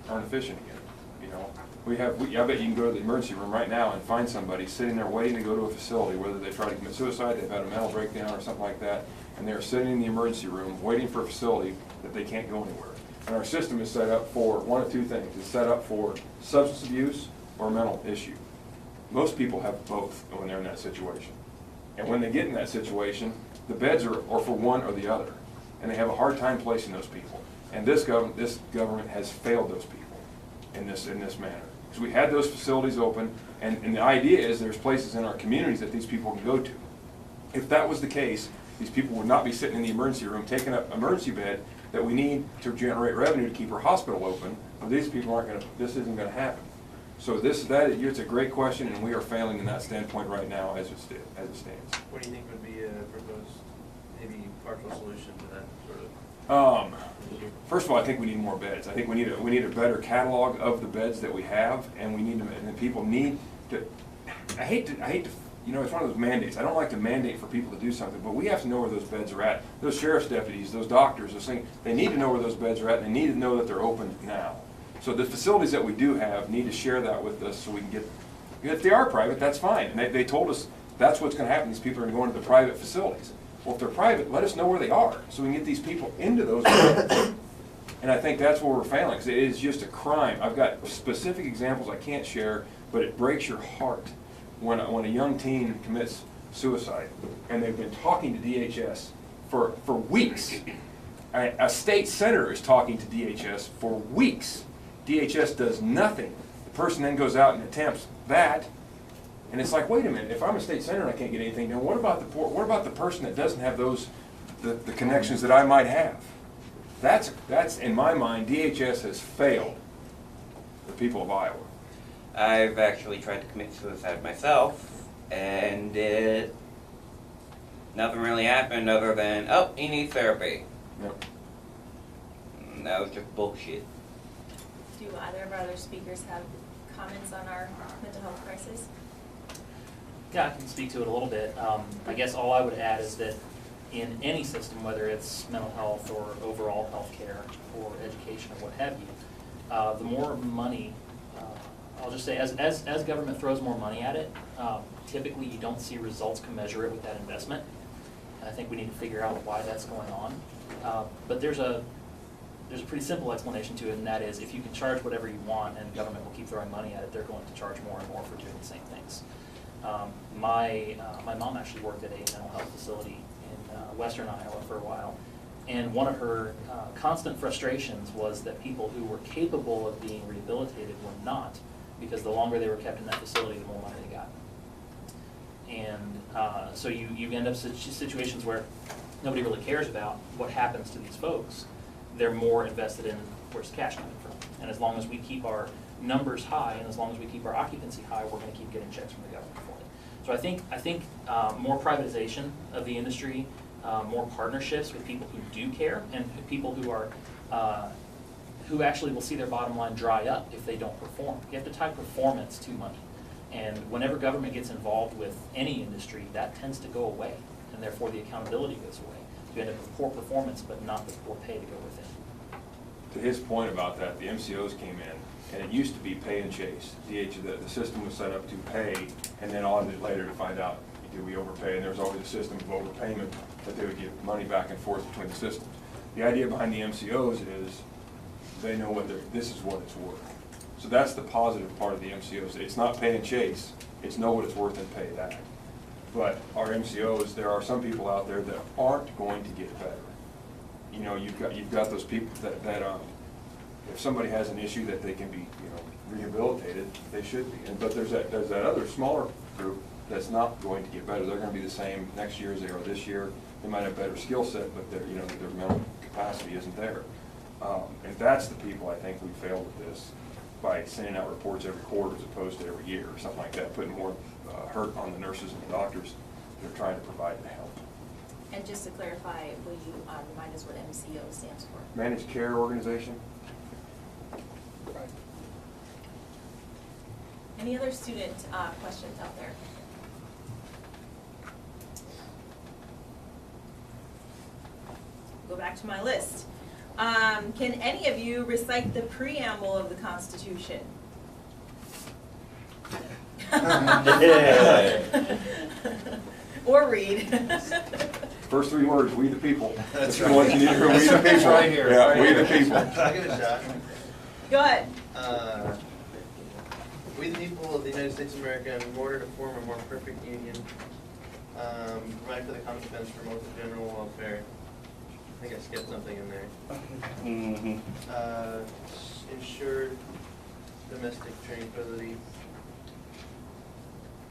aren't efficient again. You know, I bet you can go to the emergency room right now and find somebody sitting there waiting to go to a facility, whether they try to commit suicide, they've had a mental breakdown or something like that, and they're sitting in the emergency room waiting for a facility that they can't go anywhere. And our system is set up for one of two things. It's set up for substance abuse or mental issue. Most people have both when they're in that situation. And when they get in that situation, the beds are for one or the other. And they have a hard time placing those people. And this government has failed those people in this manner. Because we had those facilities open, and the idea is there's places in our communities that these people can go to. If that was the case, these people would not be sitting in the emergency room taking up emergency bed that we need to generate revenue to keep our hospital open. But these people this isn't going to happen. So it's a great question, and we are failing in that standpoint right now as it stands. What do you think would be a proposed, maybe partial solution to that sort of issue? First of all, I think we need more beds. I think we need a better catalog of the beds that we have, and the people need to. I hate to. You know, it's one of those mandates. I don't like to mandate for people to do something, but we have to know where those beds are at. Those sheriff's deputies, those doctors, those things, they need to know where those beds are at, and they need to know that they're open now. So the facilities that we do have need to share that with us so we can get, if they are private, that's fine. And they told us that's what's going to happen. These people are going to the private facilities. Well, if they're private, let us know where they are so we can get these people into those beds. And I think that's where we're failing, because it is just a crime. I've got specific examples I can't share, but it breaks your heart when a young teen commits suicide, and they've been talking to DHS for weeks, A state senator is talking to DHS for weeks. DHS does nothing. The person then goes out and attempts that, and it's like, wait a minute, if I'm a state senator and I can't get anything done, what about the person that doesn't have the connections that I might have? That's in my mind, DHS has failed the people of Iowa. I've actually tried to commit suicide myself, and nothing really happened other than, oh, he needs therapy. Yep. And that was just bullshit. Do either of our other speakers have comments on our mental health crisis? Yeah, I can speak to it a little bit. I guess all I would add is that in any system, whether it's mental health or overall healthcare or education or what have you, the more money, I'll just say, as government throws more money at it, typically you don't see results commensurate with that investment. And I think we need to figure out why that's going on. But there's a pretty simple explanation to it, and that is if you can charge whatever you want and government will keep throwing money at it, they're going to charge more and more for doing the same things. My mom actually worked at a mental health facility in western Iowa for a while, and one of her constant frustrations was that people who were capable of being rehabilitated were not, because the longer they were kept in that facility, the more money they got. And so you end up in situations where nobody really cares about what happens to these folks. They're more invested in where's the cash coming from. And as long as we keep our numbers high, and as long as we keep our occupancy high, we're going to keep getting checks from the government for it. So I think more privatization of the industry, more partnerships with people who do care, and people who are who actually will see their bottom line dry up if they don't perform. You have to tie performance to money. And whenever government gets involved with any industry, that tends to go away, and therefore the accountability goes away. You end up with poor performance, but not the poor pay to go with it. To his point about that, the MCOs came in, and it used to be pay and chase. The system was set up to pay, and then audited later to find out, did we overpay? And there was always a system of overpayment that they would give money back and forth between the systems. The idea behind the MCOs is they know this is what it's worth. So that's the positive part of the MCOs. It's not pay and chase. It's know what it's worth and pay that. But our MCOs, there are some people out there that aren't going to get better. You know, you've got those people that if somebody has an issue that they can be, rehabilitated, they should be. But there's that other smaller group that's not going to get better. They're going to be the same next year as they are this year. They might have better skill set, but their mental capacity isn't there. And that's the people I think we failed with this by sending out reports every quarter as opposed to every year or something like that, putting more hurt on the nurses and the doctors that are trying to provide the help. And just to clarify, will you remind us what MCO stands for? Managed Care Organization. Any other student questions out there? Go back to my list. Can any of you recite the preamble of the Constitution? Or read. First three words, we the people. That's right. What you need to hear, we the people. It's right here. Yeah, Right we here. the people. I'll give it a shot. Go ahead. We the people of the United States of America, in order to form a more perfect union, provide for the common defense, promote the general welfare. I think I skipped something in there. Ensure domestic tranquility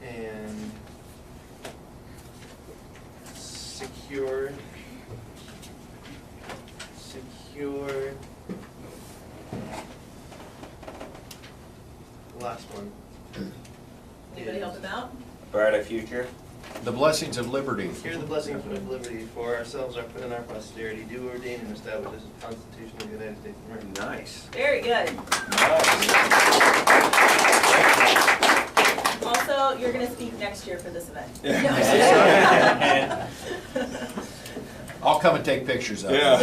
and secure last one. Anybody help him out? Brighter future. The blessings of liberty. Secure the blessings of liberty for ourselves, our and our posterity, do ordain and establish this Constitution of the United States of America. Nice. Very good. Also, you're going to speak next year for this event. Yeah. I'll come and take pictures of it. Yeah.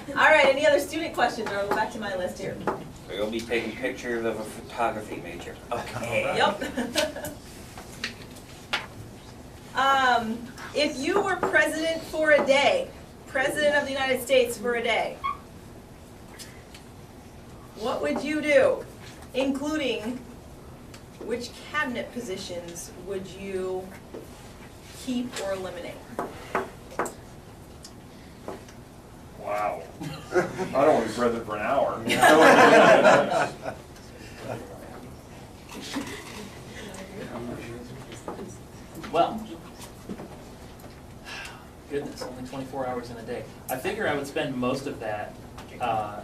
All right, any other student questions, or I'll go back to my list here. We'll be taking pictures of a photography major. Okay. Yep. If you were president for a day, president of the United States for a day, what would you do? Including which cabinet positions would you keep or eliminate? I don't want to be president for an hour. Well, goodness, only 24 hours in a day. I figure I would spend most of that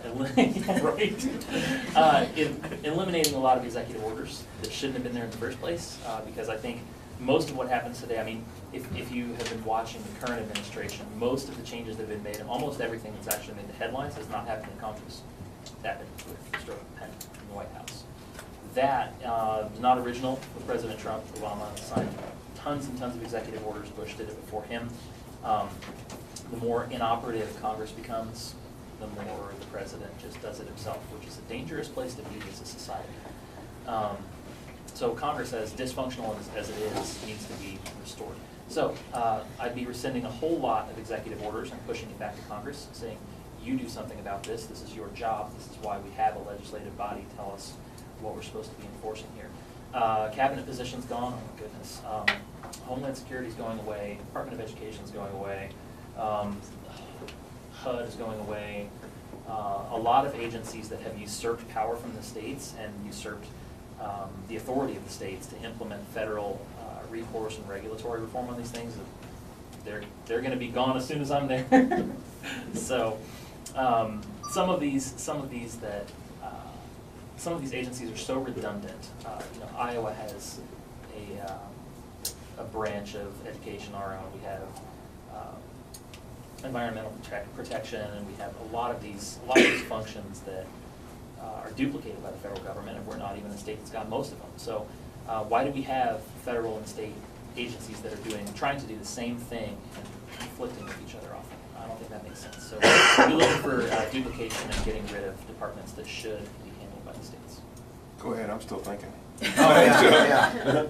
eliminating a lot of executive orders that shouldn't have been there in the first place, because I think most of what happens today, I mean, if you have been watching the current administration, most of the changes that have been made, and almost everything that's actually made the headlines has not happened in Congress. That happened with the stroke of a pen in the White House. That was not original with President Trump. Obama signed tons and tons of executive orders. Bush did it before him. The more inoperative Congress becomes, the more the president just does it himself, which is a dangerous place to be as a society. So Congress, as dysfunctional as it is, needs to be restored. So I'd be rescinding a whole lot of executive orders and pushing it back to Congress, saying, you do something about this. This is your job. This is why we have a legislative body. Tell us what we're supposed to be enforcing here. Cabinet positions gone. Oh my goodness. Homeland Security is going away. Department of Education is going away. HUD is going away. A lot of agencies that have usurped power from the states and usurped the authority of the states to implement federal recourse and regulatory reform on these things, they're going to be gone as soon as I'm there. So some of these agencies are so redundant. Iowa has a branch of education our own. We have environmental protection, and we have a lot of these functions that are duplicated by the federal government, and we're not even a state that's got most of them. So why do we have federal and state agencies that are trying to do the same thing and conflicting with each other often? I don't think that makes sense. So we're looking for duplication and getting rid of departments that should be handled by the states. Go ahead, I'm still thinking. Oh, yeah.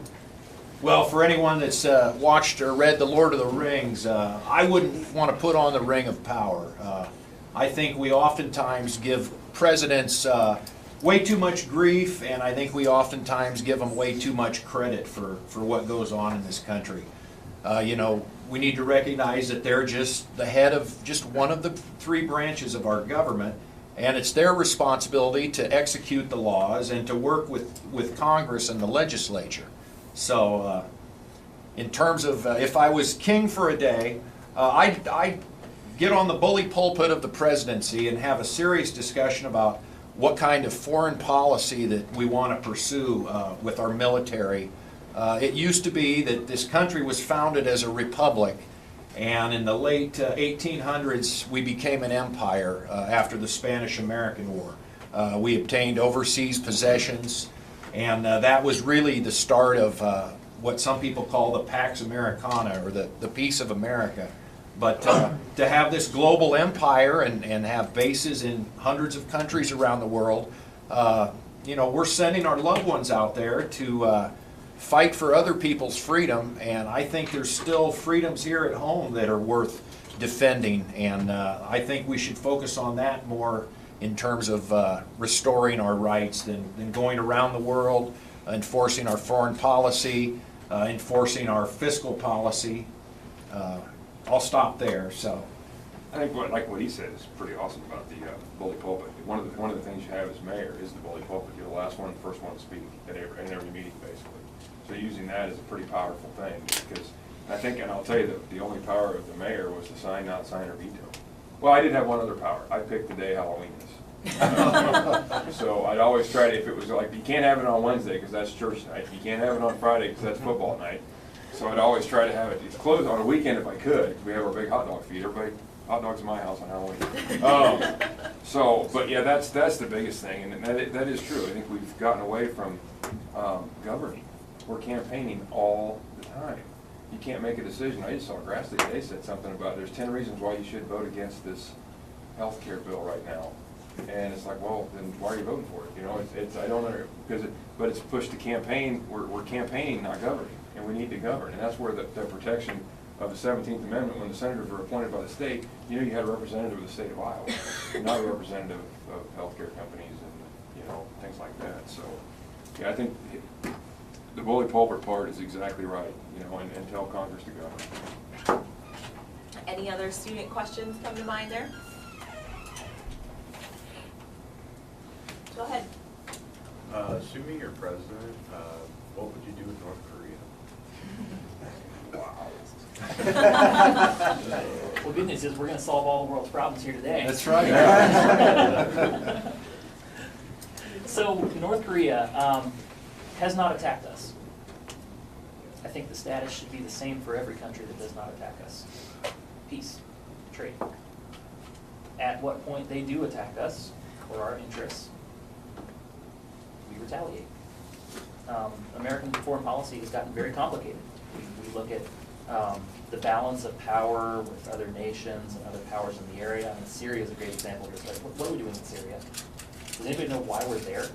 Well, for anyone that's watched or read The Lord of the Rings, I wouldn't want to put on the Ring of Power. I think we oftentimes give presidents way too much grief, and I think we oftentimes give them way too much credit for what goes on in this country. We need to recognize that they're just the head of just one of the three branches of our government, and it's their responsibility to execute the laws and to work with Congress and the legislature. So in terms of if I was king for a day, I'd get on the bully pulpit of the presidency and have a serious discussion about what kind of foreign policy that we want to pursue with our military. It used to be that this country was founded as a republic, and in the late 1800s we became an empire after the Spanish-American War. We obtained overseas possessions, and that was really the start of what some people call the Pax Americana, or the Peace of America. But to have this global empire and have bases in hundreds of countries around the world, we're sending our loved ones out there to fight for other people's freedom, and I think there's still freedoms here at home that are worth defending, and I think we should focus on that more in terms of restoring our rights than going around the world, enforcing our foreign policy, enforcing our fiscal policy. I'll stop there. So, I think what he said is pretty awesome about the bully pulpit. One of the things you have as mayor is the bully pulpit. You're the last one, the first one to speak in every meeting, basically. So using that is a pretty powerful thing, because I think, and I'll tell you that the only power of the mayor was to sign, not sign, or veto. Well, I did have one other power. I picked the day Halloween is. So I'd always try to, if it was like, you can't have it on Wednesday because that's church night. You can't have it on Friday because that's football night. So I'd always try to have it closed on a weekend if I could, because we have our big hot dog feed. Everybody, hot dogs in my house on Halloween. But yeah, that's the biggest thing, and that is true. I think we've gotten away from governing. We're campaigning all the time. You can't make a decision. I just saw Grassley today said something about there's 10 reasons why you should vote against this health care bill right now. And it's like, well, then why are you voting for it? I don't know, but it's pushed to campaign. We're campaigning, not governing, and we need to govern. And that's where the protection of the 17th Amendment, when the senators were appointed by the state, you had a representative of the state of Iowa, not a representative of healthcare companies and things like that. So, yeah, I think the bully pulpit part is exactly right, and tell Congress to govern. Any other student questions come to mind there? Go ahead. Assuming you're president, what would you do with North Korea? Well, good news is we're going to solve all the world's problems here today. That's right. So North Korea has not attacked us. I think the status should be the same for every country that does not attack us. Peace, trade. At what point they do attack us, or our interests, we retaliate. American foreign policy has gotten very complicated. We look at the balance of power with other nations and other powers in the area. I mean, Syria is a great example of this. Like, what are we doing in Syria? Does anybody know why we're there?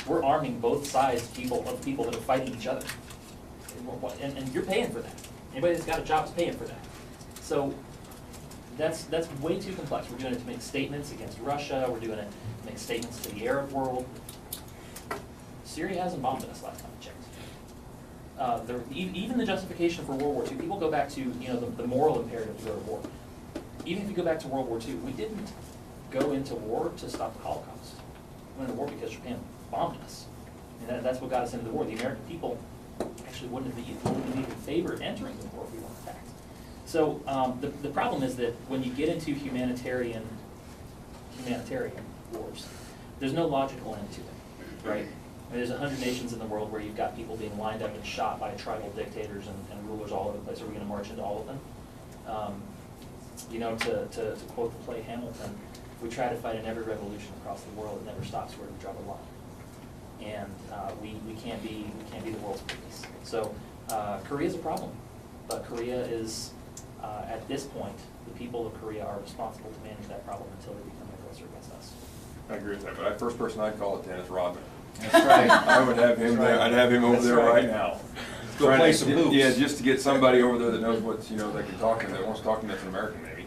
We're arming both sides of people that are fighting each other. And you're paying for that. Anybody that's got a job is paying for that. So that's way too complex. We're doing it to make statements against Russia. We're doing it to make statements to the Arab world. Syria hasn't bombed us last time I checked. Even the justification for World War II, people go back to the moral imperative to go to war. Even if you go back to World War II, we didn't go into war to stop the Holocaust. We went into war because Japan bombed us. And that's what got us into the war. The American people actually wouldn't have even favored entering the war if we weren't attacked. So the problem is that when you get into humanitarian wars, there's no logical end to it, right? I mean, there's 100 nations in the world where you've got people being lined up and shot by tribal dictators and rulers all over the place. Are we going to march into all of them? To quote the play Hamilton, if we try to fight in every revolution across the world, it never stops where we draw the line. And we can't be the world's police. So Korea's a problem, but Korea is at this point, the people of Korea are responsible to manage that problem until they become the aggressor against us. I agree with that, but the first person I'd call it then is Rodman. That's right. I would have him there, I'd have him over That's there right. right now. Go Trying play to some get- hoops. Yeah, just to get somebody over there that knows what's, that can talk to him, that wants to talk to him that's an American maybe.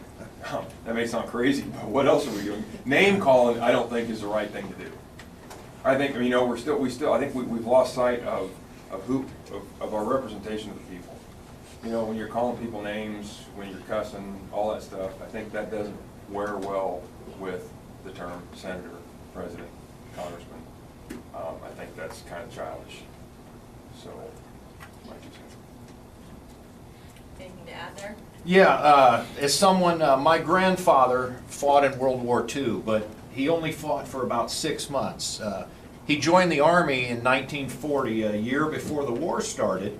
That may sound crazy, but what else are we doing? Name calling, I don't think is the right thing to do. I think, I think we've lost sight of our representation of the people. When you're calling people names, when you're cussing, all that stuff, I think that doesn't wear well with the term senator, president, congressman. I think that's kind of childish. So, my 2 cents. Anything to add there? Yeah, as someone, my grandfather fought in World War II, but he only fought for about 6 months. He joined the Army in 1940, a year before the war started,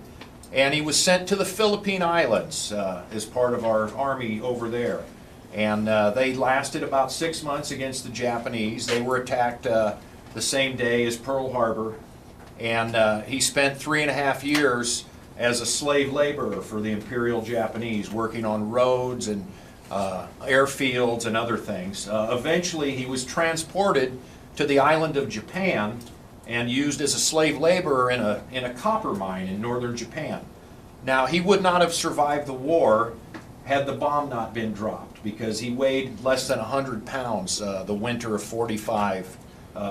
and he was sent to the Philippine Islands as part of our Army over there. And they lasted about 6 months against the Japanese. They were attacked the same day as Pearl Harbor, and he spent 3.5 years as a slave laborer for the Imperial Japanese, working on roads and airfields and other things. Eventually he was transported to the island of Japan and used as a slave laborer in a copper mine in northern Japan. Now, he would not have survived the war had the bomb not been dropped, because he weighed less than 100 pounds the winter of 45,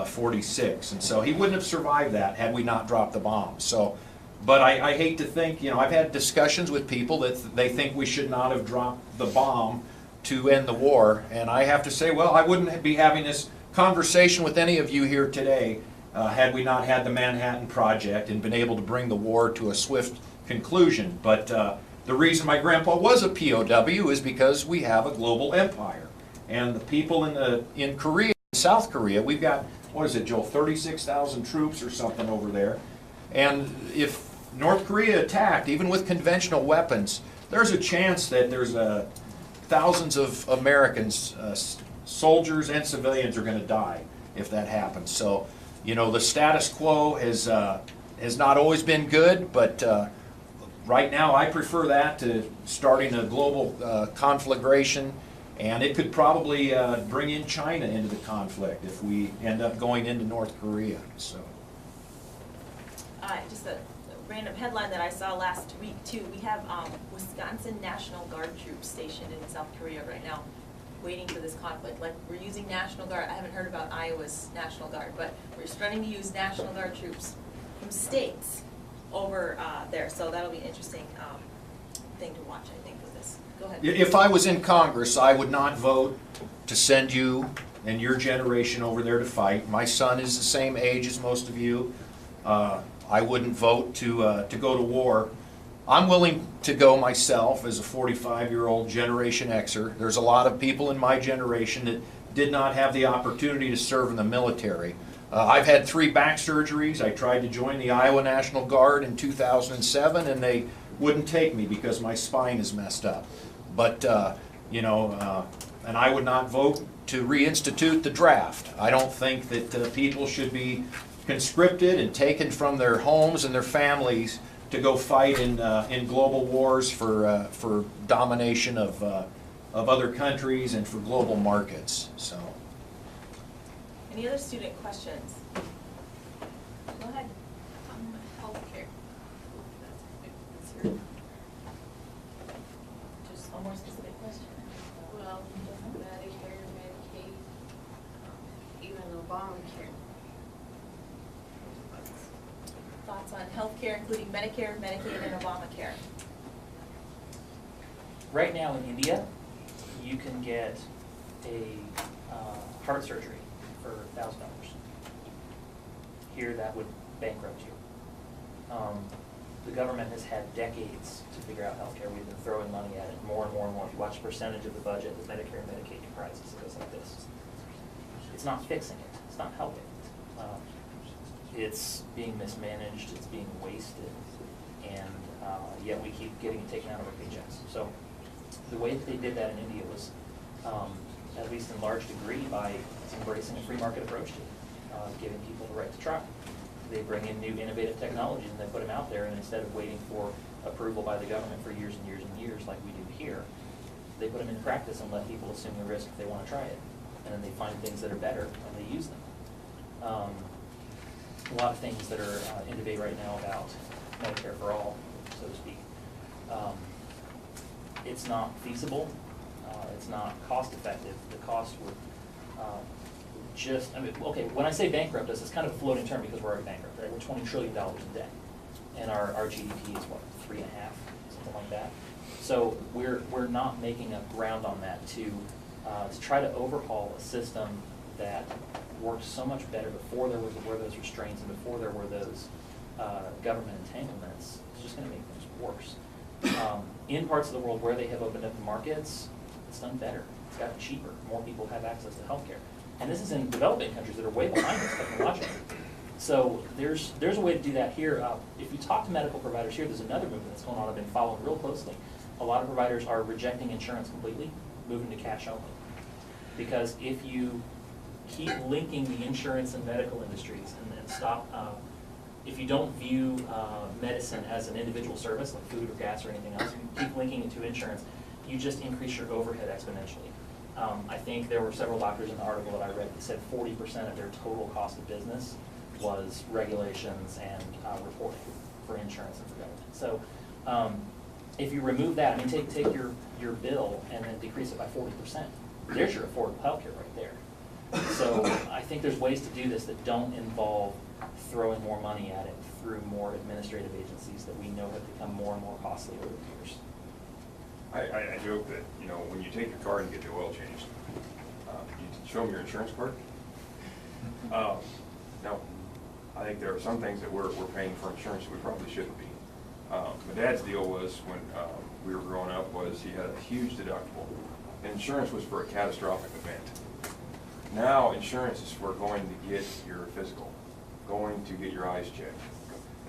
46, and so he wouldn't have survived that had we not dropped the bomb. So, but I hate to think, I've had discussions with people that they think we should not have dropped the bomb to end the war, and I have to say, well, I wouldn't be having this conversation with any of you here today had we not had the Manhattan Project and been able to bring the war to a swift conclusion. But the reason my grandpa was a POW is because we have a global empire, and the people in Korea, South Korea, we've got, what is it, Joel, 36,000 troops or something over there. And if North Korea attacked, even with conventional weapons, there's a chance that there's thousands of Americans, soldiers and civilians, are going to die if that happens. So, the status quo has not always been good, but right now I prefer that to starting a global conflagration, and it could probably bring in China into the conflict if we end up going into North Korea. So. Just a random headline that I saw last week too. We have Wisconsin National Guard troops stationed in South Korea right now, waiting for this conflict. Like, we're using National Guard. I haven't heard about Iowa's National Guard, but we're starting to use National Guard troops from states over there. So that'll be an interesting thing to watch, I think, with this. Go ahead. If I was in Congress, I would not vote to send you and your generation over there to fight. My son is the same age as most of you. I wouldn't vote to go to war. I'm willing to go myself as a 45-year-old Generation Xer. There's a lot of people in my generation that did not have the opportunity to serve in the military. I've had 3 back surgeries. I tried to join the Iowa National Guard in 2007, and they wouldn't take me because my spine is messed up. But, and I would not vote to reinstitute the draft. I don't think that people should be conscripted and taken from their homes and their families to go fight in global wars for domination of other countries and for global markets. So. Any other student questions? Go ahead. Healthcare. Just a more specific question. Well, Medicare, Medicaid, even Obamacare. Thoughts on healthcare, including Medicare, Medicaid, and Obamacare? Right now in India, you can get a heart surgery for $1,000. Here, that would bankrupt you. The government has had decades to figure out healthcare. We've been throwing money at it more and more and more. If you watch the percentage of the budget that Medicare and Medicaid comprises, it goes like this. It's not fixing it. It's not helping it. It's being mismanaged. It's being wasted. And yet we keep getting it taken out of our paychecks. So the way that they did that in India was, at least in large degree, by embracing a free market approach to it, giving people the right to try. They bring in new innovative technologies and they put them out there, and instead of waiting for approval by the government for years and years and years like we do here, they put them in practice and let people assume the risk if they want to try it. And then they find things that are better and they use them. A lot of things that are in debate right now about Medicare for all, so to speak. It's not feasible. It's not cost effective. The cost would okay, when I say bankrupt us, it's kind of a floating term because we're already bankrupt, right? We're $20 trillion in debt. And our GDP is what, 3.5, something like that. So we're not making up ground on that to try to overhaul a system that worked so much better before there were those restraints and before there were those government entanglements. It's just going to make things worse. In parts of the world where they have opened up the markets, it's done better. It's gotten cheaper. More people have access to healthcare. And this is in developing countries that are way behind us technologically. So there's a way to do that here. If you talk to medical providers here, there's another movement that's going on I've been following real closely. A lot of providers are rejecting insurance completely, moving to cash only. Because if you keep linking the insurance and medical industries and stop, if you don't view medicine as an individual service like food or gas or anything else, you keep linking it to insurance, you just increase your overhead exponentially. I think there were several doctors in the article that I read that said 40% of their total cost of business was regulations and reporting for insurance and for government. So if you remove that, I mean, take your bill and then decrease it by 40%. There's your affordable healthcare right there. So I think there's ways to do this that don't involve throwing more money at it through more administrative agencies that we know have become more and more costly over the years. I joke that, when you take your car and get the oil changed, you show them your insurance card. No, I think there are some things that we're paying for insurance that we probably shouldn't be. My dad's deal was, when we were growing up, was he had a huge deductible. Insurance was for a catastrophic event. Now insurance is for going to get your physical, going to get your eyes checked.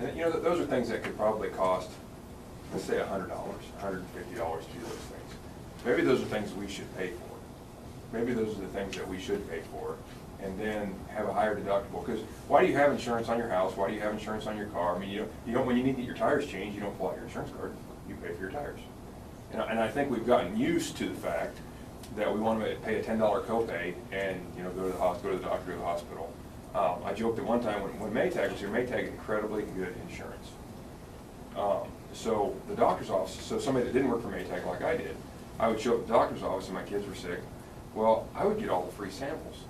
And those are things that could probably cost, let's say $100, $150 to do those things. Maybe those are things we should pay for. Maybe those are the things that we should pay for, and then have a higher deductible. Because why do you have insurance on your house? Why do you have insurance on your car? I mean, you don't when you need to get your tires changed, you don't pull out your insurance card. You pay for your tires. And I think we've gotten used to the fact that we want to pay a $10 copay and go to the hospital, go to the doctor, go to the hospital. I joked at one time when Maytag was here. Maytag had incredibly good insurance. So the doctor's office, so somebody that didn't work for Maytag like I did, I would show up at the doctor's office and my kids were sick. Well, I would get all the free samples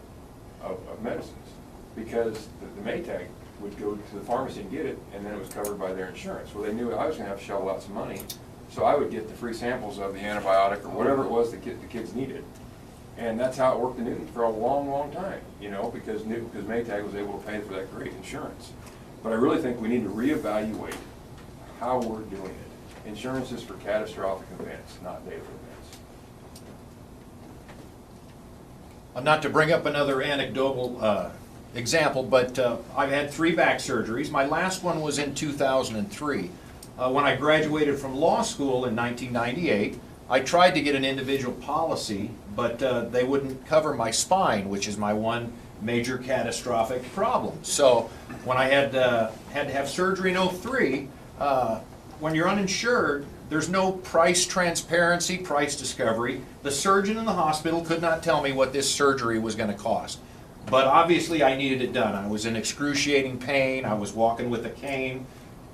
of medicines because the Maytag would go to the pharmacy and get it, and then it was covered by their insurance. Well, they knew I was going to have to shell out some money, so I would get the free samples of the antibiotic or whatever it was that the kids needed. And that's how it worked in Newton for a long, long time, you know, because Maytag was able to pay for that great insurance. But I really think we need to reevaluate how we're doing it. Insurance is for catastrophic events, not daily events. Not to bring up another anecdotal example, but I've had 3 back surgeries. My last one was in 2003. When I graduated from law school in 1998, I tried to get an individual policy, but they wouldn't cover my spine, which is my one major catastrophic problem. So when I had to have surgery in 2003, when you're uninsured, there's no price transparency, price discovery. The surgeon in the hospital could not tell me what this surgery was going to cost. But obviously I needed it done. I was in excruciating pain. I was walking with a cane.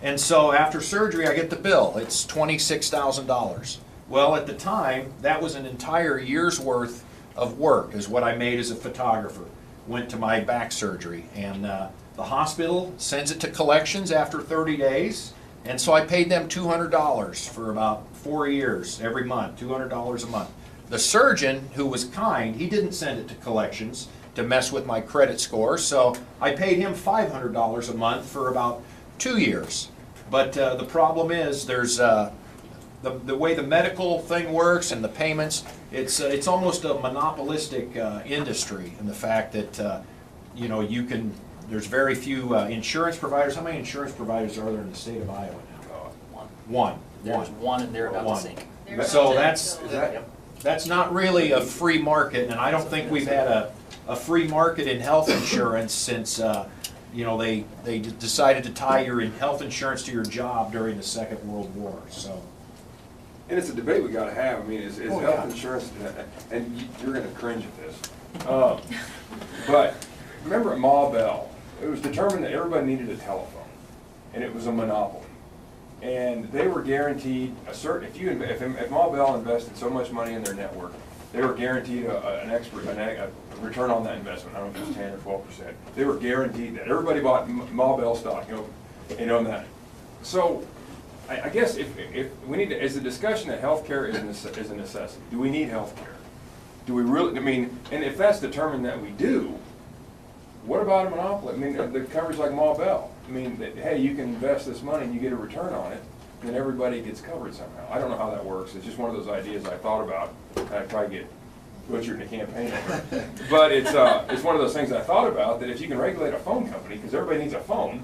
And so after surgery, I get the bill. It's $26,000. Well, at the time, that was an entire year's worth of work, is what I made as a photographer. Went to my back surgery. And the hospital sends it to collections after 30 days. And so I paid them $200 for about 4 years, every month, $200 a month. The surgeon, who was kind, he didn't send it to collections to mess with my credit score, so I paid him $500 a month for about 2 years. But the problem is, there's the way the medical thing works and the payments, it's almost a monopolistic industry in the fact that you know, there's very few insurance providers. How many insurance providers are there in the state of Iowa now? One. There's one and they're about to sink. So that's not really a free market, and I don't think we've had a free market in health insurance since you know, they decided to tie your health insurance to your job during the Second World War. So. And it's a debate we gotta have. I mean, is Oh, health yeah. insurance, and you're gonna cringe at this. But remember at Ma Bell, it was determined that everybody needed a telephone, and it was a monopoly. And they were guaranteed a certain, if Ma Bell invested so much money in their network, they were guaranteed a return on that investment. I don't know if it was 10 or 12%. They were guaranteed that. Everybody bought Ma Bell stock, you know that. So I guess if we need to, is the discussion that healthcare is a necessity? Do we need healthcare? Do we really? I mean, and if that's determined that we do, what about a monopoly? I mean, the coverage like Ma Bell. I mean, hey, you can invest this money and you get a return on it, and then everybody gets covered somehow. I don't know how that works. It's just one of those ideas I thought about, and I probably get butchered in a campaign over. But it's one of those things I thought about, that if you can regulate a phone company, because everybody needs a phone,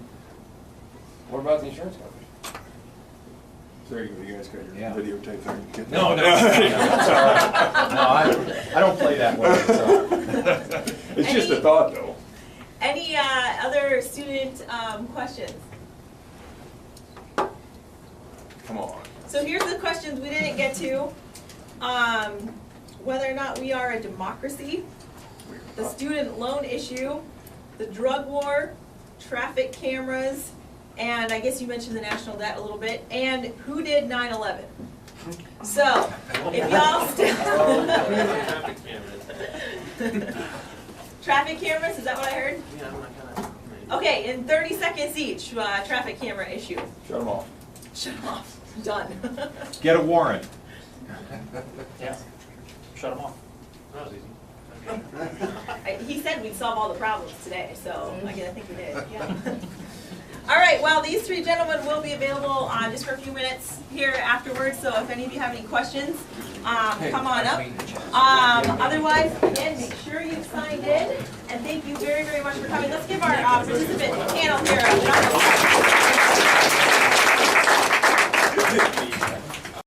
what about the insurance company? There you go, you guys got your Yeah. videotape thing. No, that's all right. No, I don't play that way. So. It's just a thought, though. Any other student questions? Come on. So here's the questions we didn't get to. Whether or not we are a democracy, the student loan issue, the drug war, traffic cameras, and I guess you mentioned the national debt a little bit, and who did 9/11? So, if y'all Traffic cameras. Traffic cameras, is that what I heard? Yeah, I'm not gonna. Okay, in 30 seconds each, traffic camera issue. Shut them off. Shut 'em off. Done. Get a warrant. Yeah. Shut them off. That was easy. He said we'd solve all the problems today, so I think we did, yeah. All right, well, these 3 gentlemen will be available just for a few minutes here afterwards, so if any of you have any questions, come on up. Otherwise, again, make sure you've signed in, and thank you very, very much for coming. Let's give our participant panel here a round of applause.